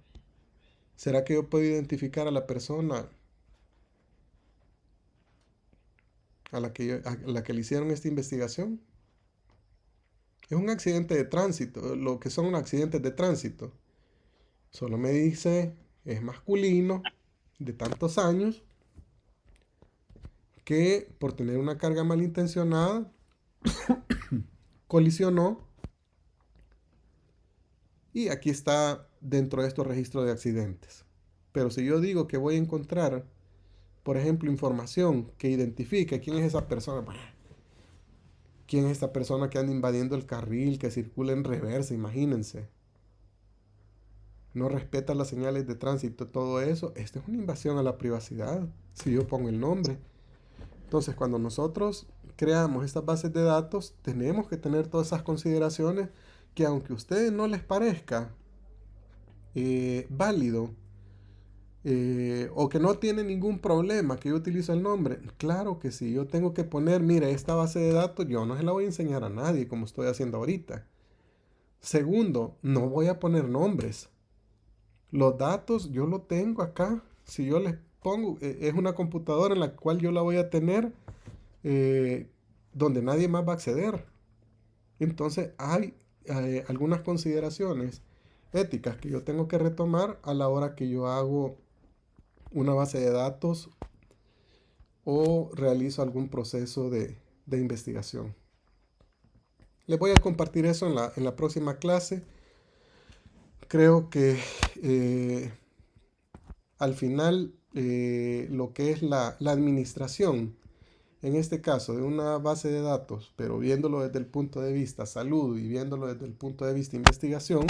¿Será que yo puedo identificar a la persona a la que le hicieron esta investigación? Es un accidente de tránsito, lo que son accidentes de tránsito. Solo me dice, es masculino, de tantos años, que por tener una carga malintencionada, colisionó. Y aquí está dentro de estos registros de accidentes. Pero si yo digo que voy a encontrar, por ejemplo, información que identifique quién es esa persona, quién es esta persona que anda invadiendo el carril, que circula en reversa, imagínense. No respeta las señales de tránsito, todo eso. Esto es una invasión a la privacidad, si yo pongo el nombre. Entonces, cuando nosotros creamos estas bases de datos, tenemos que tener todas esas consideraciones que, aunque a ustedes no les parezca válido o que no tiene ningún problema que yo utilice el nombre, claro que sí, yo tengo que poner, mire, esta base de datos yo no se la voy a enseñar a nadie como estoy haciendo ahorita. Segundo, no voy a poner nombres. Los datos yo lo tengo acá. Si yo les pongo, es una computadora en la cual yo la voy a tener donde nadie más va a acceder. Entonces hay algunas consideraciones éticas que yo tengo que retomar a la hora que yo hago una base de datos o realizo algún proceso de investigación. Les voy a compartir eso en la próxima clase. Creo que al final lo que es la administración, en este caso de una base de datos, pero viéndolo desde el punto de vista salud y viéndolo desde el punto de vista investigación,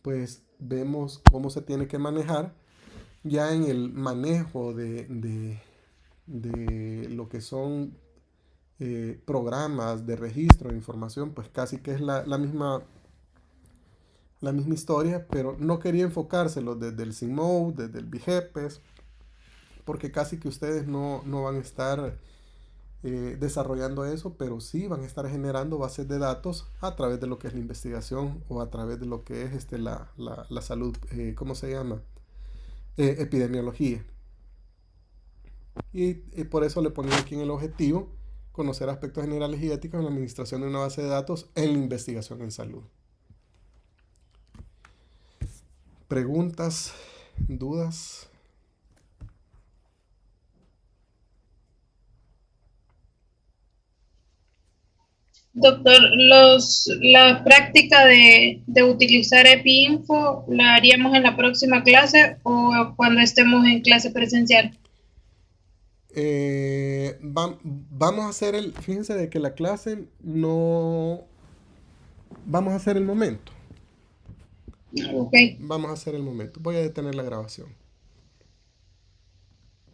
pues vemos cómo se tiene que manejar ya en el manejo de lo que son programas de registro de información, pues casi que es la misma historia, pero no quería enfocárselo desde el SIGMOD, desde el BIGEPES, porque casi que ustedes no van a estar desarrollando eso, pero sí van a estar generando bases de datos a través de lo que es la investigación o a través de lo que es la salud, ¿cómo se llama? Epidemiología. Y por eso le ponía aquí en el objetivo conocer aspectos generales y éticos en la administración de una base de datos en la investigación en salud. ¿Preguntas? ¿Dudas? Doctor, la práctica de utilizar EpiInfo, ¿la haríamos en la próxima clase o cuando estemos en clase presencial? Vamos a hacer fíjense de que la clase no, vamos a hacer el momento. Ok. Vamos a hacer el momento. Voy a detener la grabación.